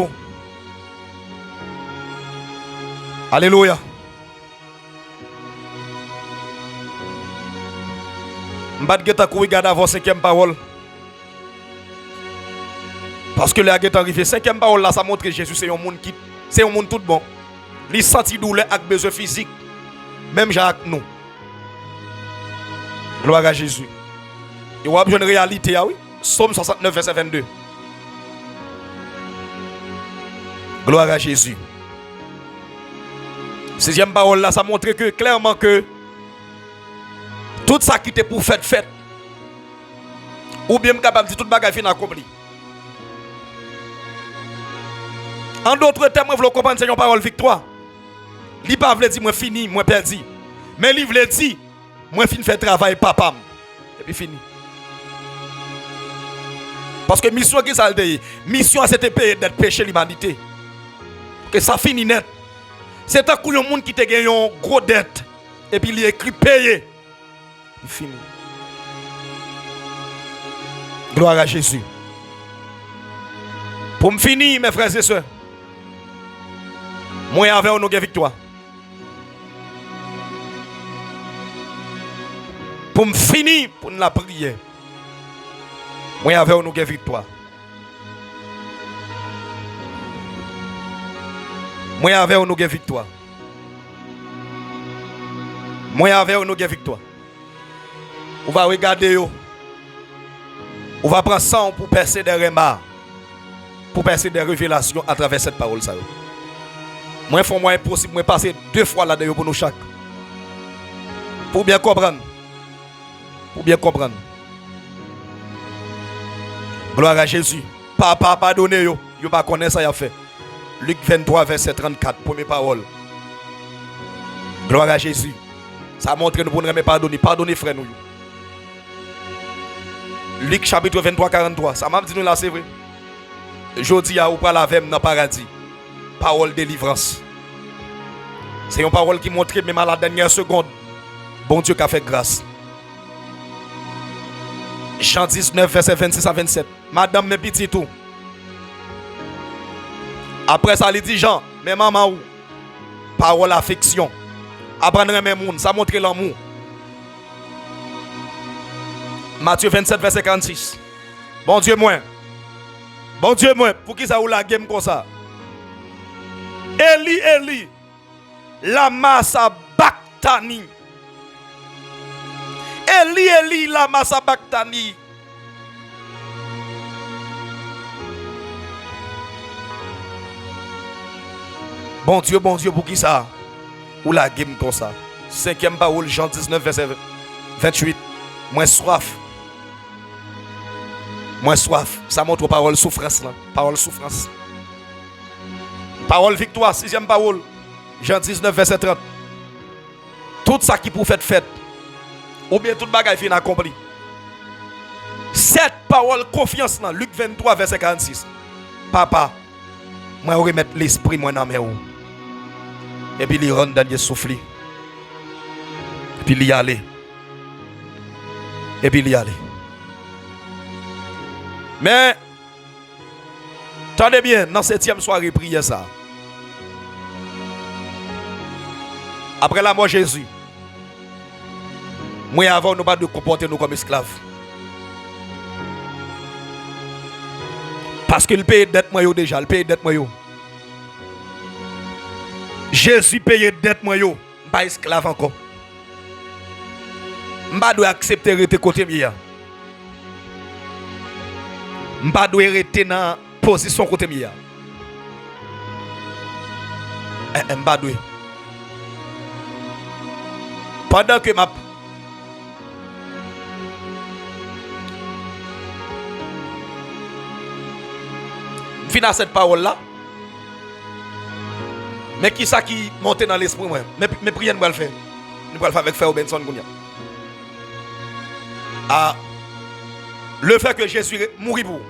Speaker 2: Alléluia. Je ne vais pas regarder avant 5e parole. Parce que là, il est arrivé 5e parole là, ça montre que Jésus c'est un monde qui, c'est un monde tout bon. Il senti douleur avec besoin physique. Même avec nous. Gloire à Jésus. Il y a une réalité, oui. Psaume 69, verset 22. Gloire à Jésus. Sixième parole là, ça montre que clairement que tout ça qui était pour fête, ou bien capable de dire tout bagage fin accompli. En d'autres termes, je veux comprendre c'est une parole victoire. Li pas veut dire moi fini, moi perdu. Mais li veut dire moi fin faire travail papa et puis fini. Parce que mission qui ça le mission c'était payer d'être péché l'humanité. Que ça finit net. C'est un coup de monde qui te gagne une grosse dette et puis il écrit payer. Il finit. Gloire à Jésus. Pour me finir mes frères et sœurs. Moi avec nous avons victoire. Pour me finir pour la prière. Moi avec nous avons victoire. Moi avec nous avons victoire. Moi avec nous avons victoire. On va regarder yo. On va prendre ça pour percer des rembarres. Pour percer des révélations à travers cette parole ça. Moi faut moi impossible moi passer 2 fois là-dedans pour nous chaque. Pour bien comprendre. Pour bien comprendre. Gloire à Jésus. Papa pardonnez yo. Yo pas connaître ça y a fait. Luc 23 verset 34 première parole. Gloire à Jésus. Ça montre nous pour nous pardonner. Pardonnez frère nous. Luc chapitre 23 43. Ça m'a dit nous là c'est vrai. Jodi a ou pas la vem dans le paradis. Parole délivrance. C'est une parole qui montre même à la dernière seconde. Bon Dieu qui a fait grâce. Jean 19 verset 26 à 27. Madame mes petits tout. Après ça il dit Jean, mais maman ou parole affection. Apprendre mes monde, ça montre l'amour. Matthieu 27 verset 46. Bon Dieu moi. Bon Dieu moi, pour qui ça ou la game comme ça? Eli Eli lama sabachthani. Eli Eli lama sabachthani. Bon Dieu, pour qui ça? Ou la game comme ça? 5e parole, Jean 19, verset 28. Moi soif. Moi soif. Ça montre parole souffrance là. Parole souffrance. Parole victoire, 6e parole. Jean 19, verset 30. Tout ça qui pour faire fête. Ou bien tout bagage fin accompli. 7 paroles confiance là. Luc 23, verset 46. Papa, moi remettre l'esprit moi dans mes roues. Et puis il rentre dans le souffle. Et puis il y aller. Et puis il y aller. Mais, attendez bien, dans 7e soirée, prière ça. Après la mort de Jésus, moi avant nous pas de comporter nous comme esclaves. Parce que le pays dette moi déjà, le pays dette moi. Jésus paye dette moi pas esclave encore. M'pa doit accepter rester côté mia. M'pa doit rester dans position côté mia. M'pa doit. Pendant que m'a finir cette parole là. Mais qui ça qui monte dans l'esprit moi? Mais prière nous va le faire. Nous va le faire avec Frère Benson Gounia. Ah, le fait que Jésus mourit pour,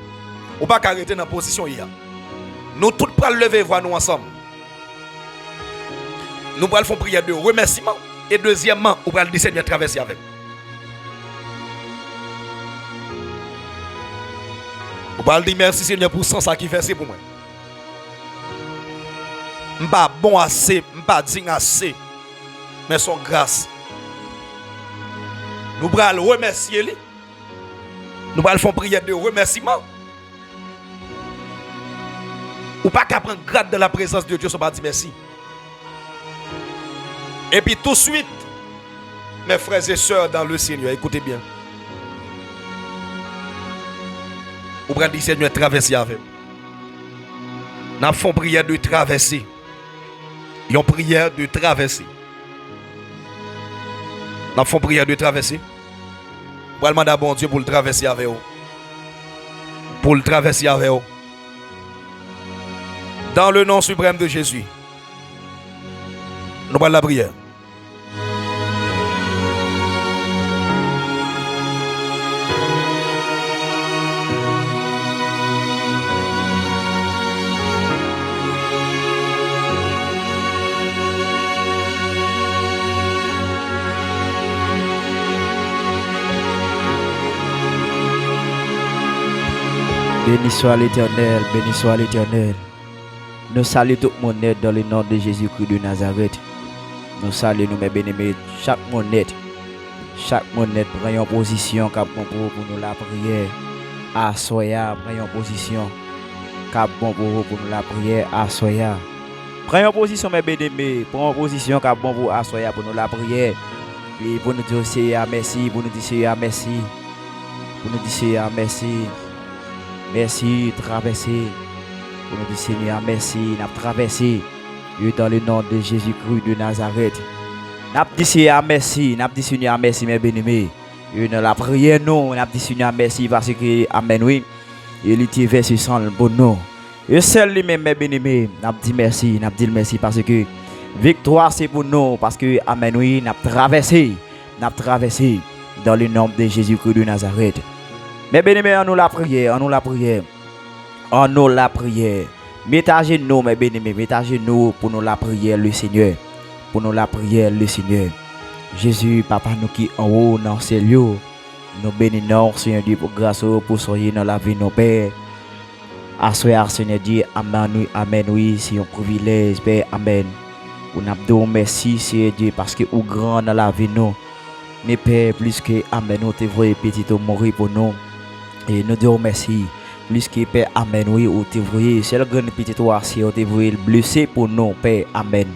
Speaker 2: ou pas arrêter dans la position hier. Nous tous pour lever voir nous ensemble. Nous allons faire prière de remerciement et deuxièmement, nous allons le Seigneur traverser avec. Nous allons dire merci Seigneur pour son sacrifice pour moi. Je ne suis pas bon assez, je ne suis pas digne assez, mais son grâce. Nous allons remercier lui. Nous allons faire prière de remerciement. Ou pas qu'à prendre grade de la présence de Dieu, sans pas dire merci. Et puis tout de suite, mes frères et sœurs dans le Seigneur, écoutez bien. Ou allons dire Seigneur traverser avec. Nous faisons prière de traverser. Une prière de traversée. Nous faisons prière de traversée. Pour demander à bon Dieu pour le traverser avec vous. Pour le traverser avec vous. Dans le nom suprême de Jésus. Nous allons la prière.
Speaker 3: Béni soit l'Éternel, béni soit l'Éternel. Nous saluons tout le monde dans le nom de Jésus-Christ de Nazareth. Nous saluons nous mes bénis, chaque monde net prend une position pour nous la prière. À Soya, prend une position pour nous la prière. À Soya. Prends une position mes bénis, prends une position pour à Soya pour nous la prière. Et pour nous dire Seigneur merci, pour nous dire Seigneur merci. Pour nous dire Seigneur merci. Merci, traverser. Pour nous dire Seigneur, merci, nous traversé. Dans le nom de Jésus-Christ de Nazareth. Nous dit Seigneur, merci, nous dit Seigneur, merci, mes bénis. Nous la prière, nous dit Seigneur, merci, parce que, Amen, oui, il était versé sans le bon nom. Et seul lui-même, mes bénis, nous dit merci, nous dit merci, parce que victoire, c'est pour nous, parce que, Amen, oui, nous traversé, dans le nom de Jésus-Christ de Nazareth. Mais béni, on nous la prière, on nous la prière. On nous la prière. Mettez à genoux, mes bénis, mettez à genoux pour nous la prière, le Seigneur. Pour nous la prière, le Seigneur. Jésus, Papa, nous qui en haut dans ces lieux, nous bénissons, Seigneur Dieu, pour grâce pour soyez dans la vie de nos pères. À soir, Seigneur Dieu, Amen, Amen, oui, c'est un privilège, Père, Amen. Pour nous dire merci, Seigneur Dieu, parce que vous grand dans la vie de nous. Mais Père, plus que Amen, nous te voyons petit mourir pour nous. Et nous disons merci. Plus que Père, Amen, oui, ou te voyez, c'est le grand petit toi, si vous te voyez blessé pour nous, Père, Amen.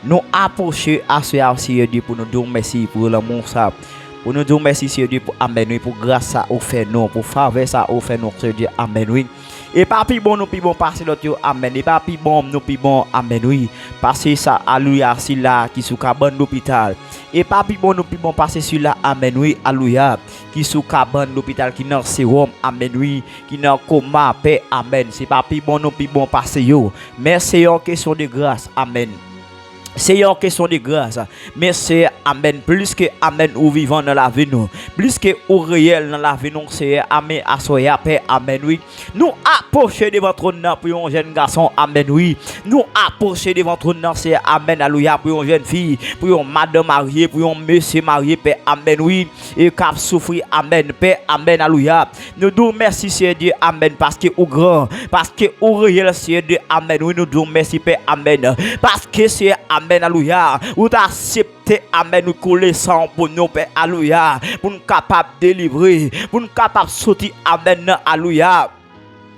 Speaker 3: Nous approchons à ce Seigneur Dieu pour nous dire merci pour l'amour ça. Pour nous dire merci, Seigneur Dieu, pour Amen, oui, pour grâce ça au fait nous, pour faveur ça au fait nous, Seigneur Dieu, Amen, oui. Et pas plus bon, nous plus bon passer l'autre, Amen. Et pas plus bon, nous plus bon, Amen, oui. Passer ça, alléluia, si là, qui sous cabane d'hôpital. Et pas plus bon, nous plus bon passer sur là, Amen, oui, alléluia, qui sous cabane d'hôpital, qui dans sérum, Amen, oui, qui dans coma, paix, Amen. C'est pas plus bon, nous plus bon passer yo. Mais c'est une question de grâce, Amen. C'est une question de grâce, mais c'est Amen, plus que Amen ou vivant dans la vie nous, plus que au réel dans la vie nous, c'est Amen à soya paix, Amen oui. Nous approcher devant trône pour un jeune garçon, Amen oui. Nous approcher devant trône c'est Amen alléluia pour une jeune fille, pour une madame mariée, pour un monsieur marié, paix, Amen oui. Et cap souffrir, Amen, paix, Amen alléluia. Nous disons merci Seigneur Dieu, Amen, parce que au grand, parce que au réel Seigneur Dieu, Amen oui, nous disons merci paix, Amen, parce que c'est Amen, alléluia. Ou d'accepter, Amen, nous coller sang pour nous, Père, alléluia. Pour nous capables de délivrer, pour nous capables de sortir, Amen, alléluia.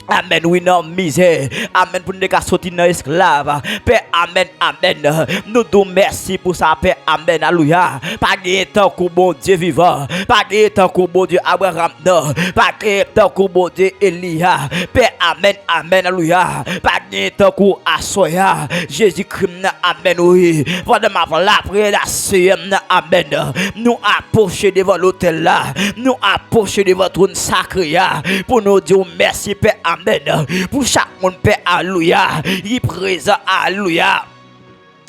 Speaker 3: Amen, oui, non, misère. Amen, pour nous sortir dans l'esclave. Père, Amen, Amen. Nous disons merci pour ça, Père, Amen, alléluia. Pas de temps que bon Dieu vivant. Pas de temps que bon Dieu Abraham, non. Pas de temps que bon Dieu Elia. Père, Amen, Amen, alléluia. Pas de temps que Asoya. Jésus-Christ, Amen, oui. Pendant la prédation, Amen. Nous approcher devant l'autel là. Nous approcher devant trône sacré pour nous dire merci, Père, Amen. Pour chaque monde, Père, alléluia. Il présent, alléluia.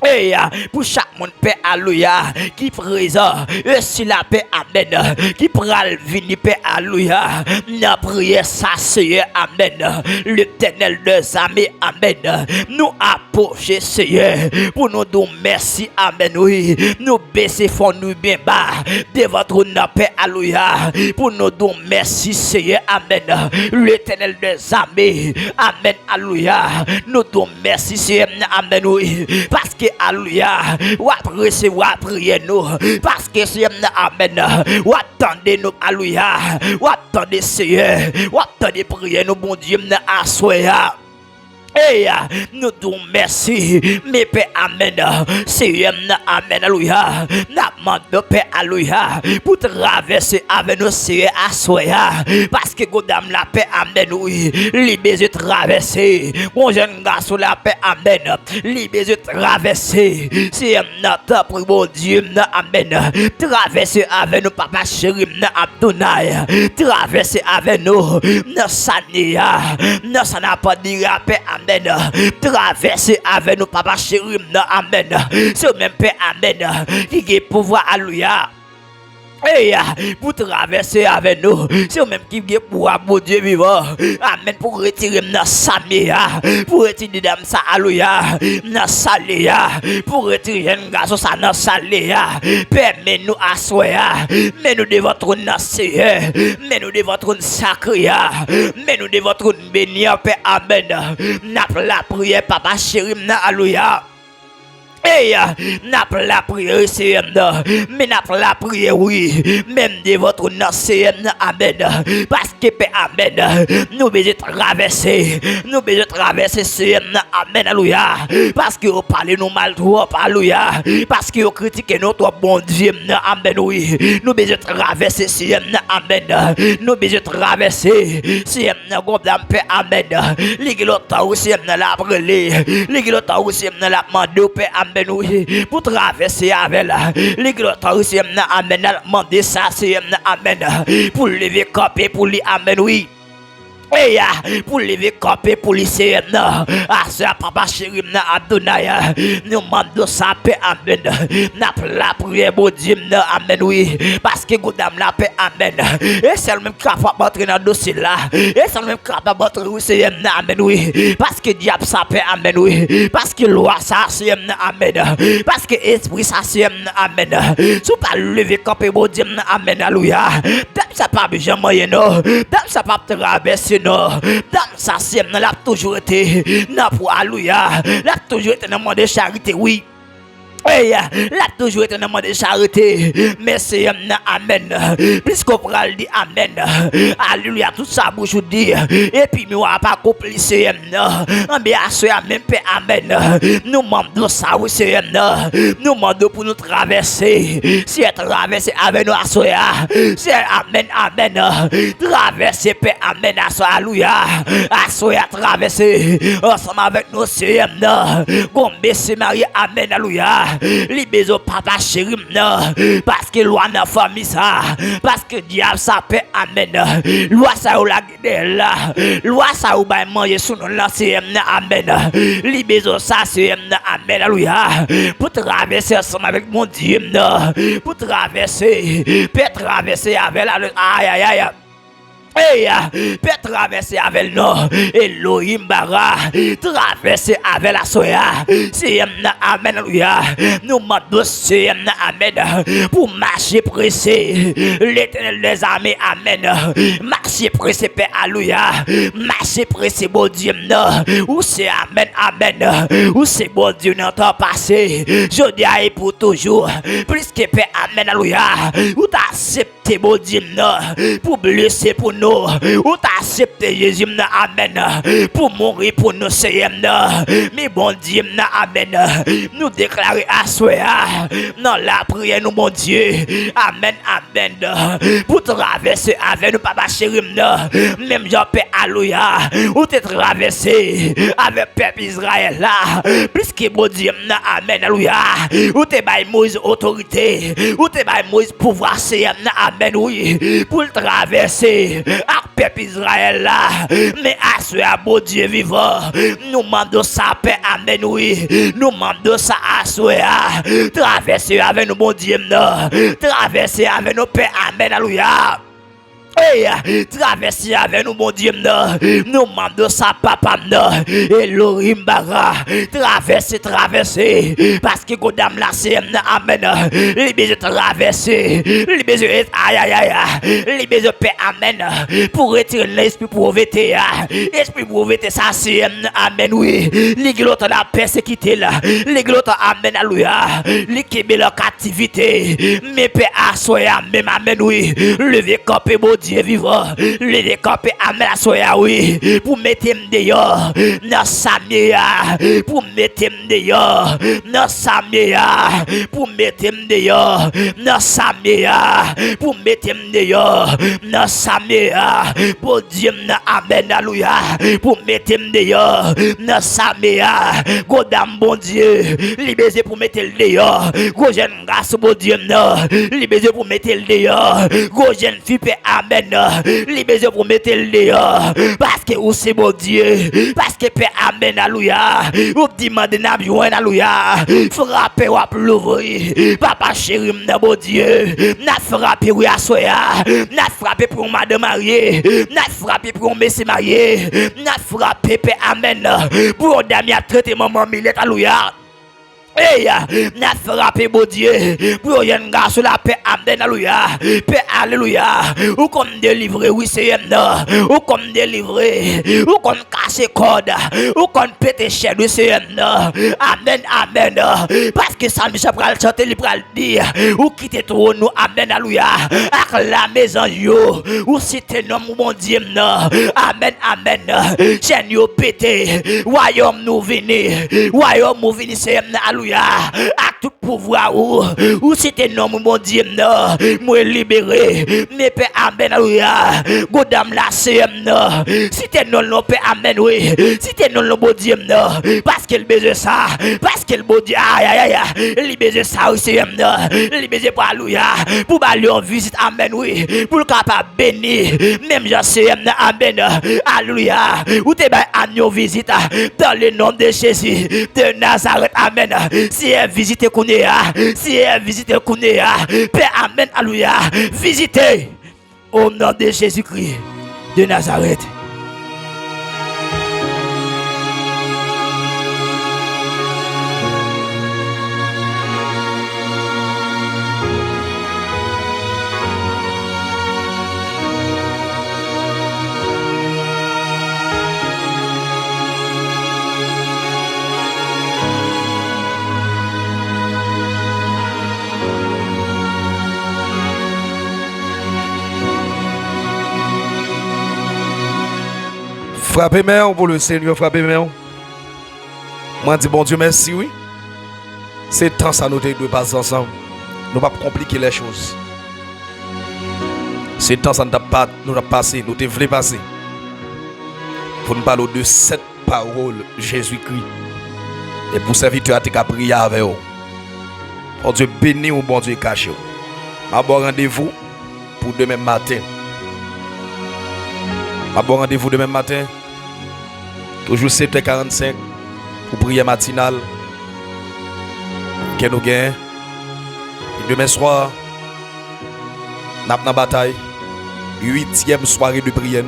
Speaker 3: Et pour chaque monde, Père, alléluia, qui présent, et si la paix, Amen, qui pral venir, Père, alléluia, n'a prié ça, Seigneur, Amen, l'Éternel des armées, Amen, nous approcher, Seigneur, pour nous dire merci, Amen, oui, nous baisser fond, nous bien bas, devant votre paix, alléluia, pour nous dire merci, Seigneur, Amen, l'Éternel des armées, Amen, alléluia, nous dire merci, Seigneur, Amen, oui, parce que alléluia, ou recevoir prier nous, parce que c'est Amen, ou attendez nous, alléluia, ou attendez Seigneur, ou attendez prier nous, bon Dieu, à soya. Hey, nous disons merci, mes pères, amen. Seigneur, amen, alléluia. Nous demandons, Père, alléluia, pour traverser avec nous, Seigneur, à soya. Parce que, Godam, la paix, amen, oui. Libérez de traverser. Mon jeune garçon, la paix, amen. Libérez de traverser. C'est notre pour mon Dieu, amen. Traverser avec nous, papa chéri, Abdounay. Traverser avec nous, notre Sania. Notre n'a pas dit la paix, amen. Traverser avec nous, papa chéri, amen. C'est le même Père, amen, qui est pouvoir, alléluia. Hey, pour traverser avec nous, c'est le même qui est pouvoir, mon Dieu vivant. Amen, pour retirer notre samia, pour retirer notre sa, alléluia, notre saléa, pour retirer un garçon, ça, notre saléa. Permets-nous à soya, mais nous devons votre notre Seigneur, mais nous devons votre sacré, mais nous devons votre béni, Père, amen. N'a pas la prière, papa chéri, alléluia. Hey, n'a pas la prière, c'est mais n'a pas la prière, oui, même de votre nom, c'est amen. Parce que, amen, nous devons traverser, c'est amen, alléluia. Parce que vous parlez nous mal trop, alléluia. Parce que vous critiquez notre bon Dieu, amen, oui. Nous devons traverser, c'est amen. Nous devons traverser, c'est amen. L'églotant aussi, la brûlée, l'églotant aussi, la mandou, amen. Pour traverser avec la l'église aussi amen demander ça c'est amen pour lever copé pour lui amen oui. Hey, pour lever copé pour lui c'est à ça papa chéri Adonai nous demandons ça paix amen n'a la prière bon Dieu amen oui parce que godam la paix amen et c'est le même capable d'entrer dans dossier là et c'est le même capable d'entrer c'est amen oui parce que diable ça paix amen oui parce que loi ça c'est amen parce que esprit ça c'est amen sous pas lever copé bon Dieu amen alléluia ça pas besoin moyen non ça pas traverser non ça c'est l'a toujours été n'a pour alléluia l'a toujours été dans monde de charité oui. Hey, là toujours été dans de charité, mais c'est amen. Puisqu'on prend dit amen, alléluia, tout ça bouche dit, et puis nous n'avons pas accompli c'est bien c'est amen, amen. Nous demandons ça oui c'est nous demandons pour nous traverser, si traverser avec nous à soya, c'est amen, amen. Traverser paix amen à soya, alléluia, à soya traverser ensemble avec nous c'est comme c'est Marie amen, alléluia. Libézo papa chéri parce que loi n'a famille ça parce que diable ça paix amen loi ça ou la gueule là loi ça ou ba manger sous nous là c'est amen libézo ça c'est amen alléluia pour traverser ensemble avec mon Dieu pour traverser avec la aïe aïe aïe. Hey, peut traverser avec nous, Elohim Bara, traverser avec la soya, c'est amen, alléluia. Nous demandons c'est amen, pour marcher pressé, l'éternel des armées, amen. Marcher pressé, Père, alléluia. Marcher pressé, bon Dieu, où c'est amen, amen, où c'est bon Dieu, dans le temps passé, je dis et pour toujours, plus que Père, amen, alléluia, où t'as accepté, bon Dieu, pour blesser pour nous. Ou t'as accepté Jésus, amen, pour mourir pour nous, Seigneur. Mais bon Dieu, amen, nous déclarer à soi, dans la prière, nous, mon Dieu, amen, amen, pour traverser avec nous, papa chéri, même Jean-Père, alléluia, ou t'es traversé avec peuple Israël, là, puisque bon Dieu, amen, alléluia, ou t'es by Moïse autorité, ou t'es by Moïse pouvoir, Seigneur, amen, oui, pour traverser. À peuple Israël là, mais à ce bon Dieu vivant, nous demandons ça paix, amen, oui, nous demandons ça à ce traverser avec nous, bon Dieu, traverser avec nos pères, amen, alléluia. Hey, traverser avec nous, mon Dieu, nous demandons ça, papa, Elohim Bara, traverser, parce que Godam la c'est amen, libérez traverser, libérez, aïe, aïe, aïe, libérez paix, amen, pour retirer l'esprit pauvreté, esprit pauvreté, ça c'est amen, oui, l'église la persécuté là, l'église amen, alléluia, l'équipe de la captivité, mais paix à soi, même, amen, oui, levez campé, bon Dieu, Dieu vivant, le décapé amène la soya, oui, pour mettre dehors, dans Samia, pour mettre dehors, dans Samia, pour mettre dehors, dans Samia, pour mettre dehors, dans Samia, pour Dieu, amen, alléluia, pour mettre dehors, dans Samia, godam bon Dieu, libéré pour mettre le dehors, go jeune garçon bon Dieu, libéré pour mettre le dehors, go jeune fille, amen, libéré pour mettre le dehors, parce que où c'est bon Dieu, parce que Père, amen, alléluia, ou demande n'a besoin, alléluia, frappez ou l'ouvrir, papa chéri, bon Dieu, n'a frappé ou à soya, n'a frappé pour madame mariée, n'a frappé pour monsieur marié, n'a frappé, Père, amen, pour dame à traiter maman millet, alléluia. Hey, n'a frappé bon Dieu pour un gars sur la paix, amen, alléluia, paix, alléluia, ou comme délivrer, oui, c'est ou comme délivrer, ou comme casser code, ou comme péter chaîne, oui, c'est amen, amen, parce que ça, Michel pral chanter, il pral dire, ou quitter tout nous, amen, alléluia, avec la maison, yo, ou si t'es nom, mon Dieu, amen, amen, chaîne yo pété, royaume nous vini, royaume nous vini, c'est alléluia. À tout pouvoir ou si t'es non mon Dieu non moi libéré mais père amen alléluia godam la CM non si t'es non non père amen oui si t'es non le bon Dieu non parce qu'il besoin ça parce qu'il bon Dieu aïe aïe aïe libéré ça aussi CM non libéré pour alléluia pour aller en visite amen oui pour le capable bénir même Jean CM amen alléluia ou t'es ba en visite dans le nom de Jésus de Nazareth amen. Si elle visite Kounéa, si elle visite Kounéa, Père, amen, alléluia, visitez au nom de Jésus-Christ de Nazareth.
Speaker 2: Frappez main pour le Seigneur, frappez main. Moi dis bon Dieu merci oui. C'est temps ça nous deux passer ensemble. Nous pas compliquer les choses. C'est temps ça nous pas passer, nous te voulons passer. Pour nous parler de cette parole Jésus-Christ. Et pour serviteur à prier avec vous. Bon Dieu béni ou bon Dieu caché. À bon rendez-vous pour demain matin. À bon rendez-vous demain matin. Toujours 7h45 pour prière matinale. Que nous gagnons. Demain soir, nous avons une bataille. 8e soirée de prière.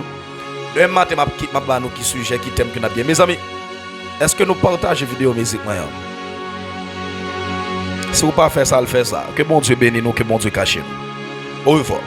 Speaker 2: Demain matin, je vais nous qui sujet, qui thème que nous avons. Mes amis, est-ce que nous partageons la vidéo musique? Si vous ne faites pas faire ça, le fait ça. Que mon Dieu bénisse nous, que mon Dieu cache nous. Au revoir.